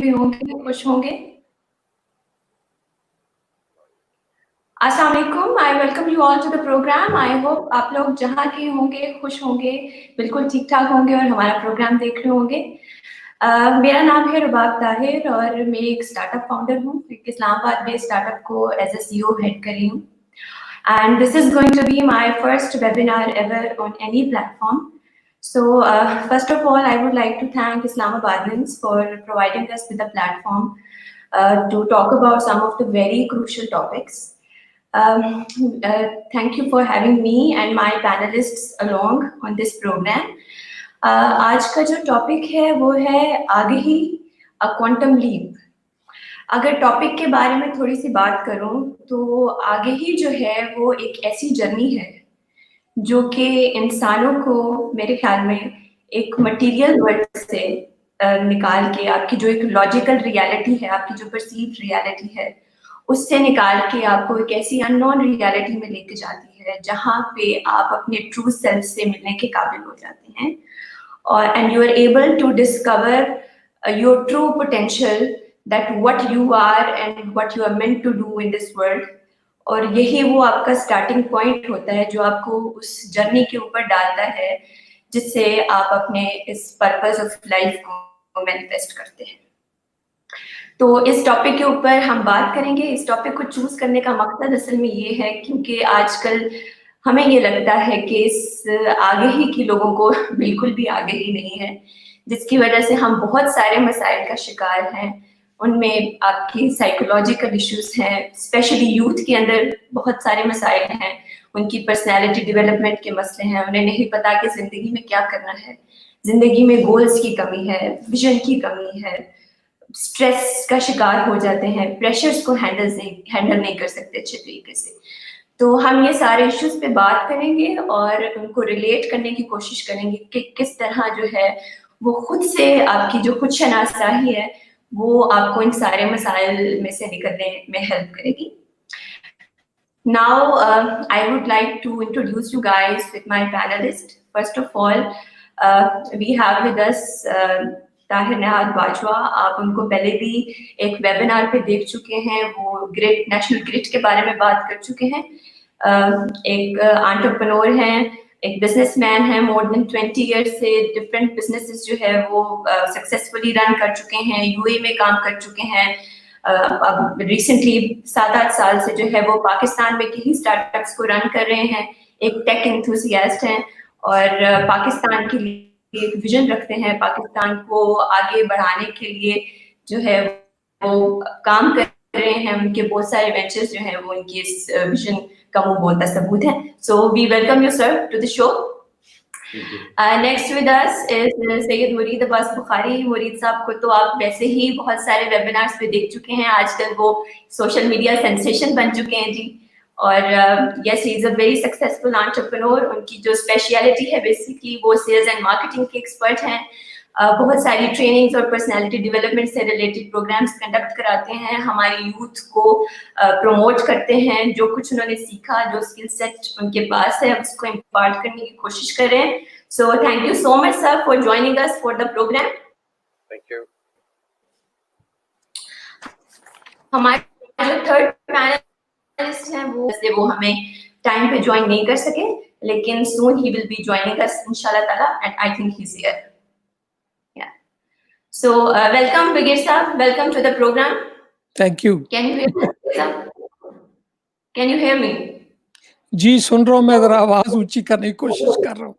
بھی ہوں گے خوش ہوں گے. السلام علیکم. I welcome you all to the program. I hope آپ لوگ جہاں کے ہوں گے خوش ہوں گے, بالکل ٹھیک ٹھاک ہوں گے اور ہمارا پروگرام دیکھ رہے ہوں گے. میرا نام ہے رباب طاہر اور میں ایک اسٹارٹ اپ فاؤنڈر ہوں. اسلام آباد میں اسٹارٹ اپ کو as a C O head کر رہی ہوں. And this is going to be my first webinar ever on any platform. So first of all, I would like to thank Islamabadians for providing us with a platform to talk about some of the very crucial topics. Thank you for having me and my panelists along on this program. آج کا جو topic ہے وہ ہے آگہی quantum لیپ. اگر topic کے بارے میں تھوڑی سی بات کروں تو آگہی جو ہے وہ ایک ایسی جرنی ہے جو کہ انسانوں کو میرے خیال میں ایک مٹیریل ورلڈ سے نکال کے آپ کی جو ایک لاجیکل ریالٹی ہے, آپ کی جو پرسیوڈ ریالٹی ہے, اس سے نکال کے آپ کو ایک ایسی ان نون ریالٹی میں لے کے جاتی ہے جہاں پہ آپ اپنے ٹرو سیلف سے ملنے کے قابل ہو جاتے ہیں. And you are able to discover your true potential, that what you are and what you are meant to do in this world. اور یہی وہ آپ کا اسٹارٹنگ پوائنٹ ہوتا ہے جو آپ کو اس جرنی کے اوپر ڈالتا ہے جس سے آپ اپنے اس پرپز آف لائف کو مینیفیسٹ کرتے ہیں. تو اس ٹاپک کے اوپر ہم بات کریں گے. اس ٹاپک کو چوز کرنے کا مقصد اصل میں یہ ہے کیونکہ آج کل ہمیں یہ لگتا ہے کہ اس آگہی کی لوگوں کو بالکل بھی آگہی نہیں ہے, جس کی وجہ سے ہم بہت سارے مسائل کا شکار ہیں. ان میں آپ کی سائیکولوجیکل ایشوز ہیں, اسپیشلی یوتھ کے اندر بہت سارے مسائل ہیں. ان کی پرسنالٹی ڈیولپمنٹ کے مسئلے ہیں, انہیں نہیں پتا کہ زندگی میں کیا کرنا ہے, زندگی میں گولز کی کمی ہے, ویژن کی کمی ہے, اسٹریس کا شکار ہو جاتے ہیں, پریشرز کو ہینڈل نہیں کر سکتے اچھے طریقے سے. تو ہم یہ سارے ایشوز پہ بات کریں گے اور ان کو ریلیٹ کرنے کی کوشش کریں گے کہ کس طرح جو ہے وہ خود سے آپ کی جو خود شناسائی ہے وہ آپ کو ان سارے مسائل میں سے نکلنے میں ہیلپ کرے گی. Now I would like to introduce you guys with my panelist. First of all, we have with us Tahir نہاد باجوہ. آپ ان کو پہلے بھی ایک ویبینار پہ دیکھ چکے ہیں, وہ گریٹ نیشنل گرڈ کے بارے میں بات کر چکے ہیں. ایک انٹرپرنور ہیں, ایک بزنس مین ہیں, مور دین 20 ایئرس سے ڈفرینٹ بزنسز جو ہے وہ سکسیزفلی رن کر چکے ہیں, یو اے میں کام کر چکے ہیں. اب ریسنٹلی 7-8 سال سے جو ہے وہ پاکستان میں کئی اسٹارٹ اپس کو رن کر رہے ہیں. ایک ٹیک انتھوزیاسٹ ہیں اور پاکستان کے لیے ایک ویژن رکھتے ہیں, پاکستان کو آگے بڑھانے کے لیے جو ہے وہ کام کر رہے ہیں. ان کے بہت سارے وینچرز جو ہیں وہ ان کی اس ویژن کا وہ بہت ثبوت ہے. So we welcome you sir to the show. Next with us is Syed Mureed Abbas بخاری. مرید صاحب کو تو آپ ویسے ہی بہت سارے ویبینارس پہ دیکھ چکے ہیں, آج کل وہ سوشل میڈیا سینسیشن بن چکے ہیں جی. اور یس ہی is a very successful entrepreneur. ان کی جو اسپیشلٹی ہے بیسکلی وہ سیلز اینڈ مارکیٹنگ کے ایکسپرٹ ہیں. بہت ساری ٹریننگز اور پرسنالٹی ڈیولپمنٹ سے ریلیٹڈ پروگرامس کنڈکٹ کراتے ہیں, ہماری یوتھ کو پروموٹ کرتے ہیں. جو کچھ انہوں نے سیکھا, جو اسکل سیٹ ان کے پاس ہے, اس کو امپارٹ کرنے کی کوشش کر رہے ہیں. So thank you so much sir for joining us for the programme. Thank you. ہمارے جو تھرڈ پینلسٹ ہیں وہ ہمیں ٹائم پہ جوائن نہیں کر سکے, لیکن سون ہی ول بی جوائننگ اس انشاءاللہ تعالیٰ, and I think he is here. So welcome Brigadier Sahab, welcome to the program. Thank you. Can you hear me sir? Can you hear me? جی سن رہا ہوں میں, ذرا آواز اونچی کرنے کی کوشش کر رہا ہوں.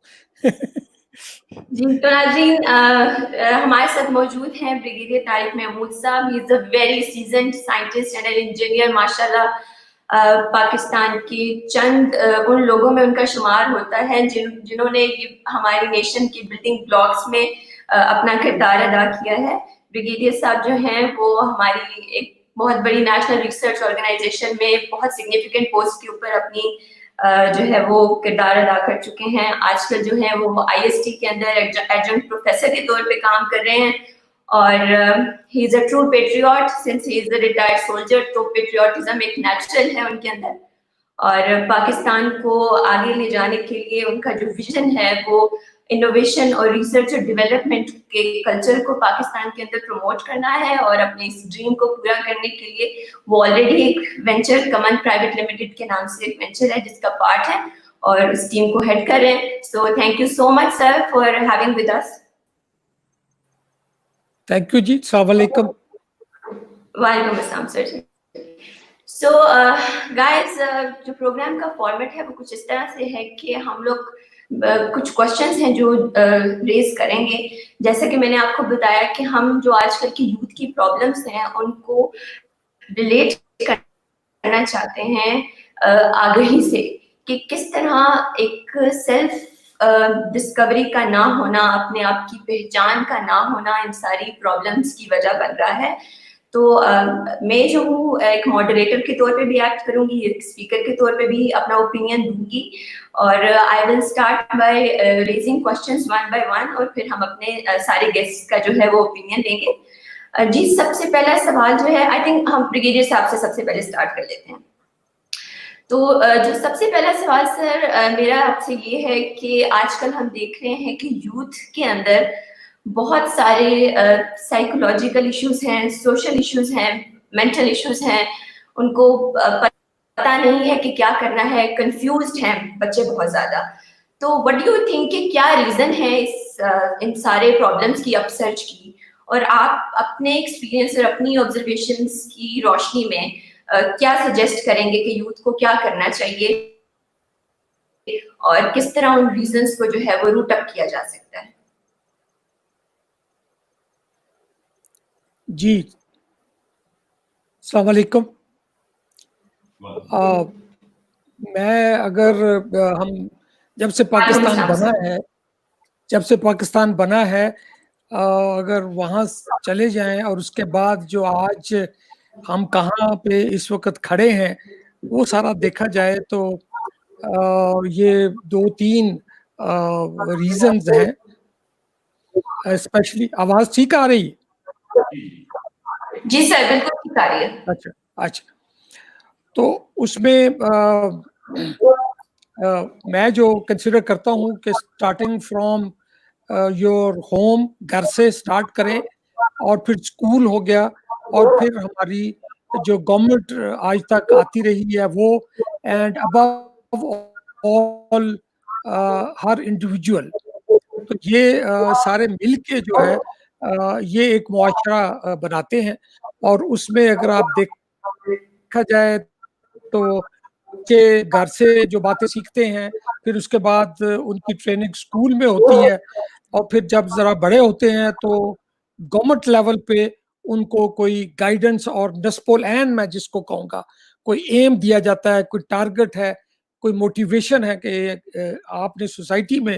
جی تو ناظرین ہمارے ساتھ موجود ہیں brigadier Tariq Mahmood Sahib. He is a very seasoned scientist and an engineer. ماشاء اللہ پاکستان کی چند ان لوگوں میں ان کا شمار ہوتا ہے جنہوں نے ہماری نیشن کی بلڈنگ بلاکس میں اپنا کردار ادا کیا ہے. بریگیڈیئر صاحب جو ہیں وہ ہماری ایک بہت بڑی نیشنل ریسرچ آرگنائزیشن میں بہت سگنیفیکینٹ پوسٹ کے اوپر اپنی جو ہے وہ کردار ادا کر چکے ہیں. آج کل جو ہے وہ آئی ایس ٹی کے اندر ایڈجنکٹ پروفیسر کے طور پہ کام کر رہے ہیں. اور he is a true patriot since he is a retired soldier. تو پیٹریوٹزم ایک نیچرل ہے ان کے اندر. اور پاکستان کو آگے لے جانے کے لیے ان کا جو ویژن ہے وہ انوویشن اور ریسرچ اور ڈیولپمنٹ کے کلچر کو پاکستان کے اندر پروموٹ کرنا ہے، اور اپنے اس ڈریم کو پورا کرنے کے لیے وہ آلریڈی ایک وینچر کمن پرائیویٹ لمیٹڈ کے نام سے ایک وینچر ہے جس کا پارٹ ہے اور اس ٹیم کو ہیڈ کر رہے ہیں. So thank you so much sir for having with us. Thank you ji. السلام علیکم. وعلیکم السلام سر جی. سو گائز جو پروگرام کا فارمیٹ ہے وہ کچھ اس طرح سے ہے کہ ہم لوگ کچھ کوشچنس ہیں جو ریز کریں گے. جیسا کہ میں نے آپ کو بتایا کہ ہم جو آج کل کی یوتھ کی پرابلمس ہیں ان کو ریلیٹ کرنا چاہتے ہیں آگہی سے، کہ کس طرح ایک سیلف ڈسکوری کا نہ ہونا، اپنے آپ کی پہچان کا نہ ہونا ان ساری پرابلمس کی وجہ بن رہا ہے. تو میں جو ہوں ایک ماڈریٹر کے طور پہ بھی ایکٹ کروں گی، ایک اسپیکر کے طور پہ بھی اپنا اوپینین دوں گی، اور I will start by raising questions one by one, اور پھر ہم اپنے سارے گیسٹ کا جو ہے وہ اوپینین دیں گے. جی سب سے پہلا سوال جو ہے، آئی تھنک ہم بریگیڈیئر صاحب سے سب سے پہلے اسٹارٹ کر لیتے ہیں. تو جو سب سے پہلا سوال سر میرا آپ سے یہ ہے کہ آج کل ہم دیکھ رہے ہیں کہ یوتھ کے اندر بہت سارے سائیکولوجیکل ایشوز ہیں، سوشل ایشوز ہیں، مینٹل ایشوز ہیں، ان کو پتہ نہیں ہے کہ کیا کرنا ہے، کنفیوزڈ ہیں بچے بہت زیادہ. تو وٹ ڈو یو تھنک کہ کیا ریزن ہے ان سارے پرابلمس کی اپ سرچ کی، اور آپ اپنے ایکسپیرینس اور اپنی آبزرویشنس کی روشنی میں کیا سجیسٹ کریں گے کہ یوتھ کو کیا کرنا چاہیے اور کس طرح ان ریزنس کو جو ہے وہ روٹ اپ کیا جا سکتا ہے؟ جی السلام علیکم. میں اگر ہم جب سے پاکستان بنا ہے اگر وہاں چلے جائیں اور اس کے بعد جو آج ہم کہاں پہ اس وقت کھڑے ہیں وہ سارا دیکھا جائے تو یہ 2-3 ریزنز ہیں. اسپیشلی آواز ٹھیک آ رہی ہے؟ جی سر بالکل ٹھیک آ رہی ہے. اچھا تو اس میں میں جو کنسیڈر کرتا ہوں کہ اسٹارٹنگ فرام یور ہوم، گھر سے اسٹارٹ کریں، اور پھر اسکول ہو گیا، اور پھر ہماری جو گورنمنٹ آج تک آتی رہی ہے وہ، and above all Hare individual. تو یہ سارے مل کے جو ہے یہ ایک معاشرہ بناتے ہیں. اور اس میں اگر آپ دیکھا جائے تو گھر سے جو باتیں سیکھتے ہیں، پھر اس کے بعد ان کی ٹریننگ اسکول میں ہوتی ہے، اور پھر جب ذرا بڑے ہوتے ہیں تو گورنمنٹ لیول پہ ان کو کوئی گائیڈنس اور نصب العین میں جس کو کہوں گا، کوئی ایم دیا جاتا ہے، کوئی ٹارگٹ ہے، کوئی موٹیویشن ہے کہ آپ نے سوسائٹی میں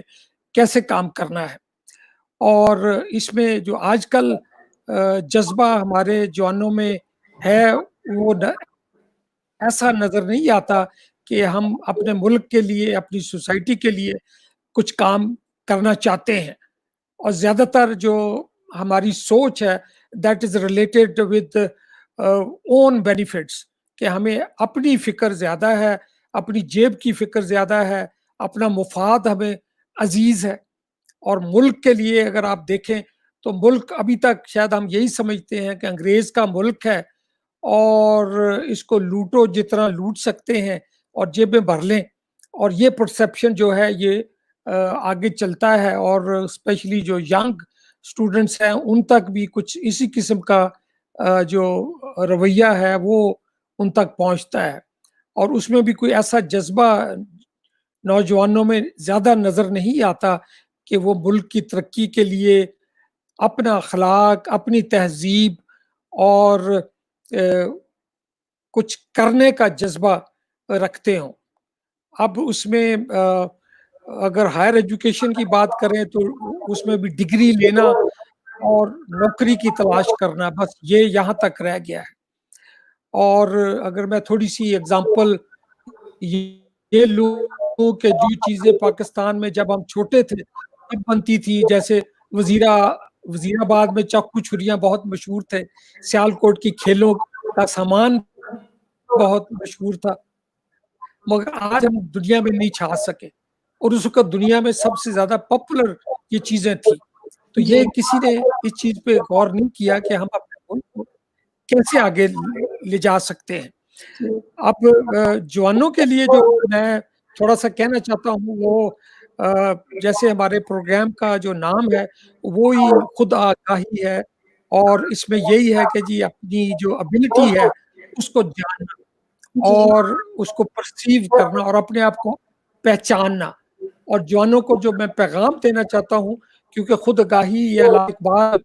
کیسے کام کرنا ہے. اور اس میں جو آج کل جذبہ ہمارے جوانوں میں ہے وہ ایسا نظر نہیں آتا کہ ہم اپنے ملک کے لیے، اپنی سوسائٹی کے لیے کچھ کام کرنا چاہتے ہیں. اور زیادہ تر جو ہماری سوچ ہے that is related with own benefits, کہ ہمیں اپنی فکر زیادہ ہے، اپنی جیب کی فکر زیادہ ہے، اپنا مفاد ہمیں عزیز ہے. اور ملک کے لیے اگر آپ دیکھیں تو ملک ابھی تک شاید ہم یہی سمجھتے ہیں کہ انگریز کا ملک ہے اور اس کو لوٹو جتنا لوٹ سکتے ہیں اور جیبیں بھر لیں. اور یہ پرسیپشن جو ہے یہ آگے چلتا ہے، اور اسپیشلی جو ینگ اسٹوڈنٹس ہیں ان تک بھی کچھ اسی قسم کا جو رویہ ہے وہ ان تک پہنچتا ہے. اور اس میں بھی کوئی ایسا جذبہ نوجوانوں میں زیادہ نظر نہیں آتا کہ وہ ملک کی ترقی کے لیے اپنا اخلاق، اپنی تہذیب اور کچھ کرنے کا جذبہ رکھتے ہوں. اب اس میں اگر ہائر ایجوکیشن کی بات کریں تو اس میں بھی ڈگری لینا اور نوکری کی تلاش کرنا، بس یہ یہاں تک رہ گیا ہے. اور اگر میں تھوڑی سی اگزامپل یہ لوں کہ جو چیزیں پاکستان میں جب ہم چھوٹے تھے تب بنتی تھی، جیسے وزیر آباد میں چاقو چھریاں بہت مشہور تھے، سیالکوٹ کی کھیلوں کا سامان بہت مشہور تھا. مگر آج ہم دنیا میں نہیں چھا سکے، اور اس وقت دنیا میں سب سے زیادہ پاپولر یہ چیزیں تھی. تو جی یہ کسی نے اس چیز پہ غور نہیں کیا کہ ہم اپنے ملک کو کیسے آگے لے جا سکتے ہیں. اب جوانوں کے لیے جو میں تھوڑا سا کہنا چاہتا ہوں وہ جیسے ہمارے پروگرام کا جو نام ہے وہی خود آگاہی ہے، اور اس میں یہی ہے کہ جی اپنی جو ابیلٹی ہے اس کو جاننا جی اور اس کو پرسیو کرنا اور اپنے آپ کو پہچاننا. اور جوانوں کو جو میں پیغام دینا چاہتا ہوں، کیونکہ خود آگاہی یہ علامہ اقبال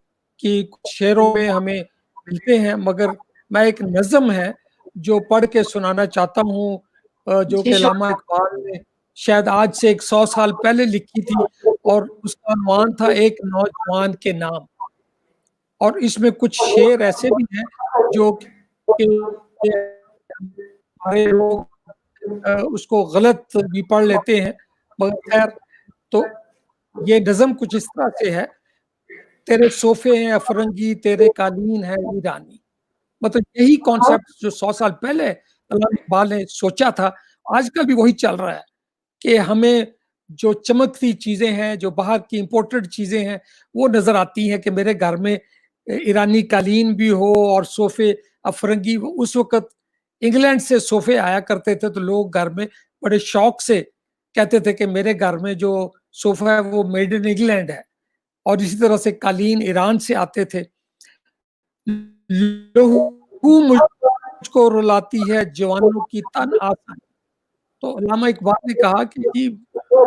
کی کچھ شعروں میں ہمیں ملتے ہیں، مگر میں ایک نظم ہے جو پڑھ کے سنانا چاہتا ہوں، جو جی کہ علامہ اقبال نے شاید آج سے 100 سال پہلے لکھی تھی، اور اس کا عنوان تھا ایک نوجوان کے نام. اور اس میں کچھ شعر ایسے بھی ہیں جو کہ ہمارے لوگ اس کو غلط بھی پڑھ لیتے ہیں، مگر خیر. تو یہ نظم کچھ اس طرح سے ہے: تیرے صوفے ہیں افرنگی، تیرے قالین ہے ایرانی. مطلب یہی کانسیپٹ جو 100 سال پہلے علامہ اقبال نے سوچا تھا، آج کل بھی وہی چل رہا ہے کہ ہمیں جو چمکتی چیزیں ہیں، جو باہر کی امپورٹڈ چیزیں ہیں، وہ نظر آتی ہیں کہ میرے گھر میں ایرانی قالین بھی ہو اور صوفے افرنگی. اس وقت انگلینڈ سے صوفے آیا کرتے تھے تو لوگ گھر میں بڑے شوق سے کہتے تھے کہ میرے گھر میں جو صوفہ ہے وہ میڈ ان انگلینڈ ہے. اور اسی طرح سے قالین ایران سے آتے تھے. لہو مجھ کو رلاتی ہے جوانوں کی تن آسانی. تو علامہ اقبال نے کہا کہ جی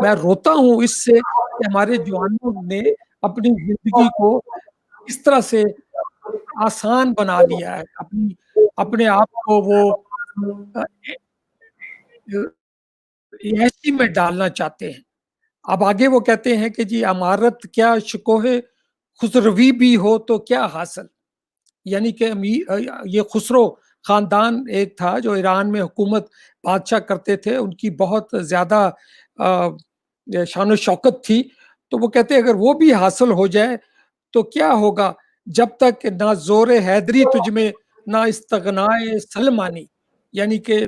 میں روتا ہوں اس سے کہ ہمارے جوانوں نے اپنی زندگی کو اس طرح سے آسان بنا لیا ہے، اپنے آپ کو وہ ایسی میں ڈالنا چاہتے ہیں. اب آگے وہ کہتے ہیں کہ جی امارت کیا شکوہ خسروی بھی ہو تو کیا حاصل. یعنی کہ یہ خسرو خاندان ایک تھا جو ایران میں حکومت بادشاہ کرتے تھے، ان کی بہت زیادہ شان و شوکت تھی. تو وہ کہتے ہیں اگر وہ بھی حاصل ہو جائے تو کیا ہوگا، جب تک نہ زور حیدری تجھ میں نہ استغنائے سلمانی. یعنی کہ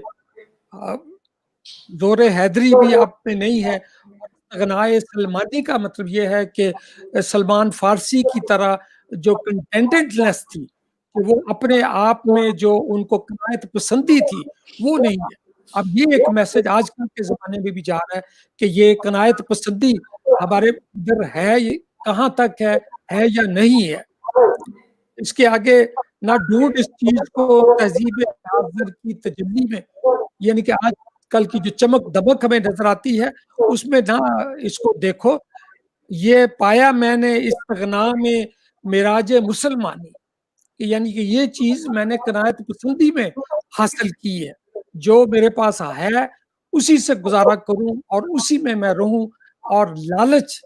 زور حیدری بھی آپ میں نہیں ہے، اور استغنائے سلمانی کا مطلب یہ ہے کہ سلمان فارسی کی طرح جو کنٹینٹڈنس تھی، کہ وہ اپنے آپ میں جو ان کو قناعت پسندی تھی وہ نہیں ہے. اب یہ ایک میسج آج کل کے زمانے میں بھی جا رہا ہے کہ یہ قناعت پسندی ہمارے ادھر ہے، یہ کہاں تک ہے یا نہیں ہے. اس کے آگے نہ ڈھونڈ اس چیز کو تہذیب حاضر کی تجلی میں. یعنی کہ آج کل کی جو چمک دمک ہمیں نظر آتی ہے اس میں نہ اس کو دیکھو. یہ پایا میں نے استغنا میں معراج مسلمانی. یعنی کہ یہ چیز میں نے قناعت پسندی میں حاصل کی ہے، جو میرے پاس ہے اسی سے گزارا کروں اور اسی میں رہوں، اور لالچ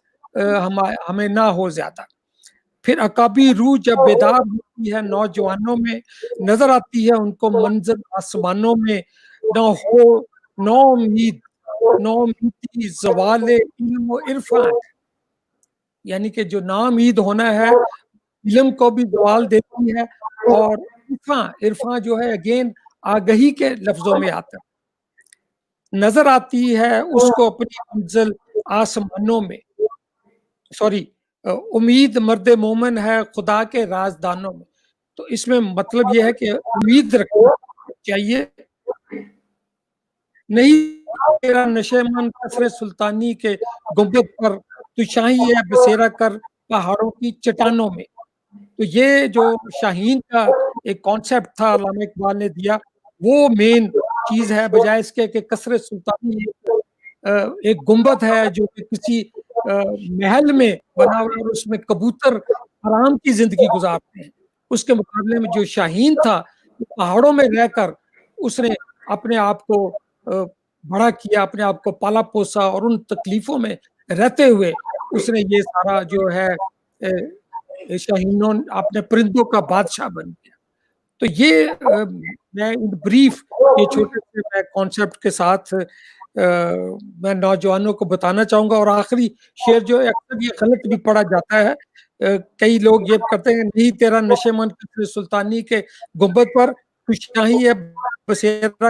ہمیں نہ ہو زیادہ. پھر عقابی روح جب بیدار ہوتی ہے نوجوانوں میں، نظر آتی ہے ان کو منظر آسمانوں میں. نہ ہو نو امید، نو امیدی زوال علم و عرفان. یعنی کہ جو نا امید ہونا ہے علم کو بھی زوال دیتی ہے، اور عرفان جو ہے اگین آگہی کے لفظوں میں آتا ہے. نظر آتی ہے اس کو اپنی منزل آسمانوں میں. سوری، امید مرد مومن ہے خدا کے رازدانوں میں. تو اس میں مطلب یہ ہے کہ امید رکھنی چاہیے. نہیں تیرا نشے من قصر سلطانی کے گنبد پر، تو شاہی ہے بسیرا کر پہاڑوں کی چٹانوں میں. تو یہ جو شاہین کا ایک کانسیپٹ تھا علامہ اقبال نے دیا، وہ مین چیز ہے، بجائے اس کے کہ قصر سلطانی ایک گنبد ہے جو کہ کسی محل میں بنا ہوا اور اس میں کبوتر آرام کی زندگی گزارتے ہیں. اس کے مقابلے میں جو شاہین تھا پہاڑوں میں رہ کر اس نے اپنے آپ کو بڑا کیا، اپنے آپ کو پالا پوسا، اور ان تکلیفوں میں رہتے ہوئے اس نے یہ سارا جو ہے شاہینوں اپنے پرندوں کا بادشاہ بن گیا. تو یہ میں بریف یہ چھوٹے سے کانسیپٹ کے ساتھ میں نوجوانوں کو بتانا چاہوں گا. اور آخری شعر جو ہے اکثر یہ غلط بھی پڑھا جاتا ہے، کئی لوگ یہ کرتے ہیں نہیں تیرا نشے من سلطانی کے گنبد پر، تو شاہی ہے بسیرا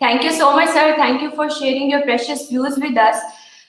Thank you so much, sir. Thank you for sharing your precious views with us.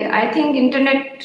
I think internet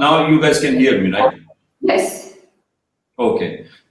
now you guys can hear me, right? Yes. Okay.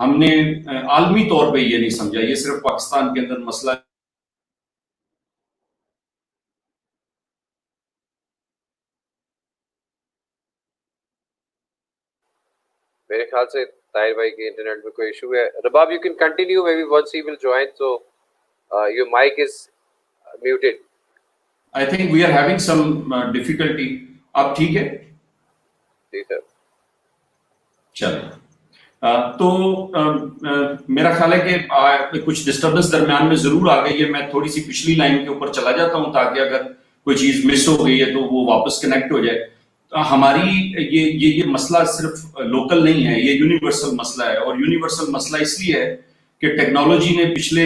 ہم نے عالمی طور پہ یہ نہیں سمجھا یہ صرف پاکستان کے اندر مسئلہ میرے خیال سے طاہر بھائی کے انٹرنیٹ میں کوئی ایشو ہے. رباب, you can continue maybe once he will join. So your mic is muted. I think we are having some difficulty. اب ٹھیک ہے؟ جی سر. چلیں تو میرا خیال ہے کہ کچھ ڈسٹربنس درمیان میں ضرور آ گئی ہے. میں تھوڑی سی پچھلی لائن کے اوپر چلا جاتا ہوں تاکہ اگر کوئی چیز مس ہو گئی ہے تو وہ واپس کنیکٹ ہو جائے. ہماری یہ مسئلہ صرف لوکل نہیں ہے, یہ یونیورسل مسئلہ ہے. اور یونیورسل مسئلہ اس لیے ہے کہ ٹیکنالوجی نے پچھلے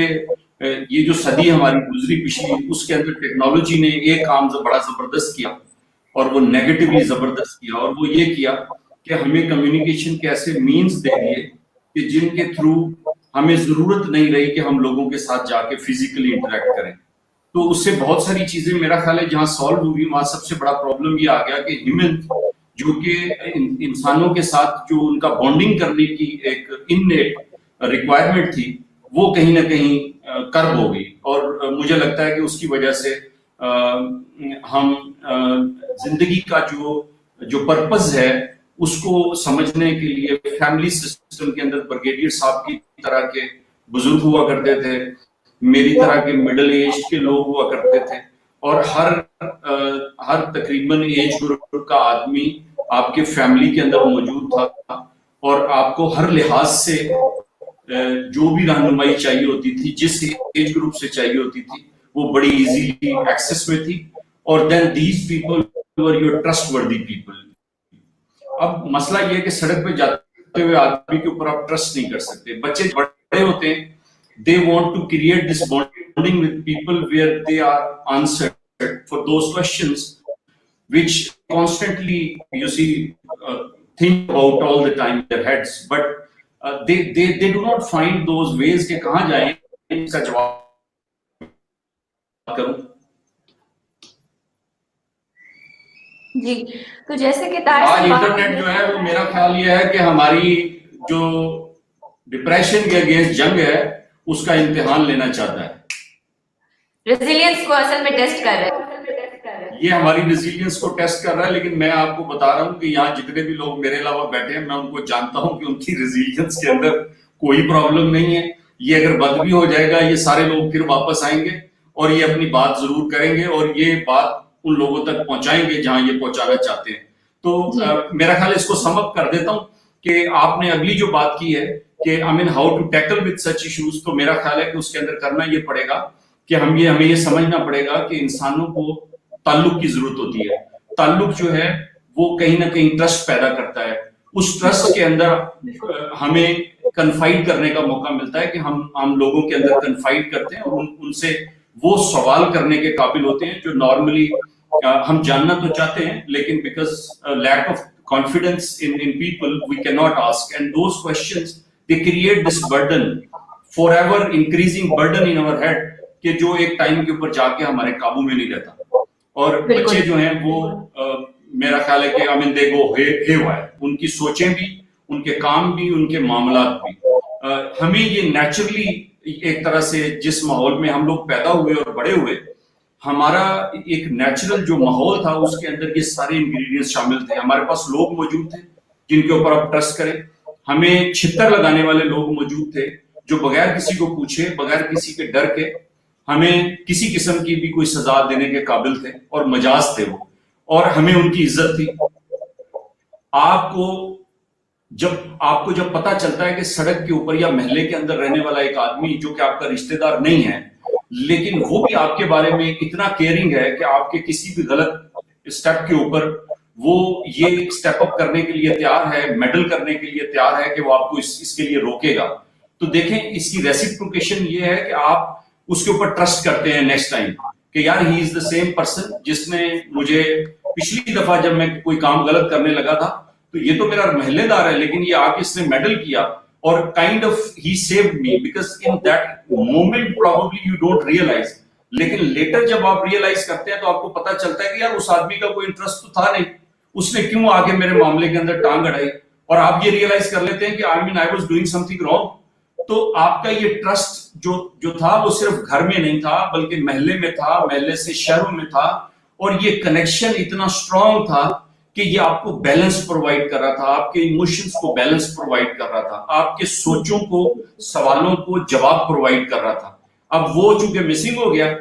یہ جو صدی ہماری گزری پچھلی, اس کے اندر ٹیکنالوجی نے ایک کام بڑا زبردست کیا اور وہ نیگیٹولی زبردست کیا, اور وہ یہ کیا کہ ہمیں کمیونیکیشن کے ایسے مینز دے دیے کہ جن کے تھرو ہمیں ضرورت نہیں رہی کہ ہم لوگوں کے ساتھ جا کے فزیکلی انٹریکٹ کریں. تو اس سے بہت ساری چیزیں میرا خیال ہے جہاں سالو ہوئی وہاں سب سے بڑا پرابلم یہ آ گیا کہ ہیومن جو کہ انسانوں کے ساتھ جو ان کا بانڈنگ کرنے کی ایک انیٹ ریکوائرمنٹ تھی وہ کہیں نہ کہیں کرب ہو گئی. اور مجھے لگتا ہے کہ اس کی وجہ سے ہم زندگی کا جو پرپز ہے اس کو سمجھنے کے لیے فیملی سسٹم کے اندر بریگیڈیئر صاحب کی طرح کے بزرگ ہوا کرتے تھے, میری طرح کے مڈل ایج کے لوگ ہوا کرتے تھے, اور ہر تقریباً ایج گروپ کا آدمی آپ کے فیملی کے اندر موجود تھا, اور آپ کو ہر لحاظ سے جو بھی رہنمائی چاہیے ہوتی تھی جس ایج گروپ سے چاہیے ہوتی تھی وہ بڑی ایزیلی ایکسس میں تھی. اور then these people were your trustworthy people. اب مسئلہ یہ ہے کہ سڑک پہ جاتے ہوئے آدمی کے اوپر آپ ٹرسٹ نہیں کر سکتے. بچے بڑے ہوتے ہیں, they want to create this bonding with people where they are answered for those questions which constantly you see think about all the time in their heads, but they do not find those ways کہ کہاں جائیں اس کا جواب کروں. جی تو جیسے کہ آج انٹرنیٹ جو ہے وہ میرا خیال یہ ہے کہ ہماری جو ڈپریشن کے اگینسٹ جنگ ہے اس کا امتحان لینا چاہتا ہے, ریزیلینس کو اصل میں ٹیسٹ کر رہا ہے. یہ ہماری ریزیلینس کو ٹیسٹ کر رہا ہے. لیکن میں آپ کو بتا رہا ہوں کہ یہاں جتنے بھی لوگ میرے علاوہ بیٹھے ہیں میں ان کو جانتا ہوں کہ ان کی ریزیلینس کے اندر کوئی پرابلم نہیں ہے. یہ اگر بد بھی ہو جائے گا یہ سارے لوگ پھر واپس آئیں گے اور یہ اپنی بات ضرور کریں گے اور یہ بات ان لوگوں تک پہنچائیں گے جہاں یہ پہنچانا چاہتے ہیں. تو میرا خیال اس کو سم اپ کر دیتا ہوں کہ آپ نے اگلی جو بات کی ہے کہ I mean how to tackle with such issues, تو میرا خیال ہے کہ اس کے اندر کرنا یہ پڑے گا کہ ہمیں یہ سمجھنا پڑے گا کہ انسانوں کو تعلق کی ضرورت ہوتی ہے. تعلق جو ہے وہ کہیں نہ کہیں ٹرسٹ پیدا کرتا ہے. اس ٹرسٹ کے اندر ہمیں کنفائڈ کرنے کا موقع ملتا ہے کہ ہم لوگوں کے اندر کنفائڈ کرتے ہیں اور ان سے وہ سوال کرنے کے قابل ہوتے ہیں جو نارملی ہم جاننا تو چاہتے ہیں لیکن because lack of confidence in people we cannot ask, and those questions they create this burden, forever increasing burden in our head کہ جو ایک ٹائم کے اوپر جا کے ہمارے قابو میں نہیں رہتا. اور بچے جو ہیں وہ میرا خیال ہے کہ I mean they go haywire, ان کی سوچیں بھی, ان کے کام بھی, ان کے معاملات بھی. ہمیں یہ نیچرلی ایک طرح سے جس ماحول میں ہم لوگ پیدا ہوئے اور بڑے ہوئے, ہمارا ایک نیچرل جو ماحول تھا اس کے اندر یہ سارے انگریڈینٹس شامل تھے. ہمارے پاس لوگ موجود تھے جن کے اوپر آپ ٹرسٹ کریں, ہمیں چھتر لگانے والے لوگ موجود تھے جو بغیر کسی کو پوچھے, بغیر کسی کے ڈر کے ہمیں کسی قسم کی بھی کوئی سزا دینے کے قابل تھے اور مجاز تھے وہ, اور ہمیں ان کی عزت تھی. آپ کو جب پتا چلتا ہے کہ سڑک کے اوپر یا محلے کے اندر رہنے والا ایک آدمی جو کہ آپ کا رشتہ دار نہیں ہے لیکن وہ بھی آپ کے بارے میں اتنا کیئرنگ ہے کہ آپ کے کسی بھی غلط اسٹیپ کے اوپر وہ یہ اسٹیپ اپ کرنے کے لیے تیار ہے, میڈل کرنے کے لیے تیار ہے کہ وہ آپ کو اس کے لیے روکے گا, تو دیکھیں اس کی ریسیپروکیشن یہ ہے کہ آپ اس کے اوپر ٹرسٹ کرتے ہیں نیکسٹ ٹائم کہ یار ہی از دا سیم پرسن جس نے مجھے پچھلی دفعہ جب میں کوئی کام غلط کرنے لگا تھا تو یہ تو میرا محلے دار ہے لیکن یہ آ کے اس نے میڈل کیا اور kind of he saved me, because in that moment probably you don't realize, لیکن لیٹر جب آپ ریئلائز کرتے ہیں تو آپ کو پتا چلتا ہے کہ یار اس آدمی کا کوئی انٹرسٹ تو تھا نہیں, اس نے کیوں آگے میرے معاملے کے اندر ٹانگ اڑائی, اور آپ یہ ریئلائز کر لیتے ہیں کہ I was doing something wrong, تو آپ کا یہ ٹرسٹ جو تھا وہ صرف گھر میں نہیں تھا بلکہ محلے میں تھا, محلے سے شہروں میں تھا, اور یہ کنیکشن اتنا اسٹرانگ تھا کہ یہ آپ کو بیلنس پرووائڈ کر رہا تھا, آپ کے ایموشنز کو بیلنس پرووائڈ کر رہا تھا, آپ کے سوچوں کو, سوالوں کو جواب پرووائڈ کر رہا تھا. اب وہ چونکہ مسنگ ہو گیا,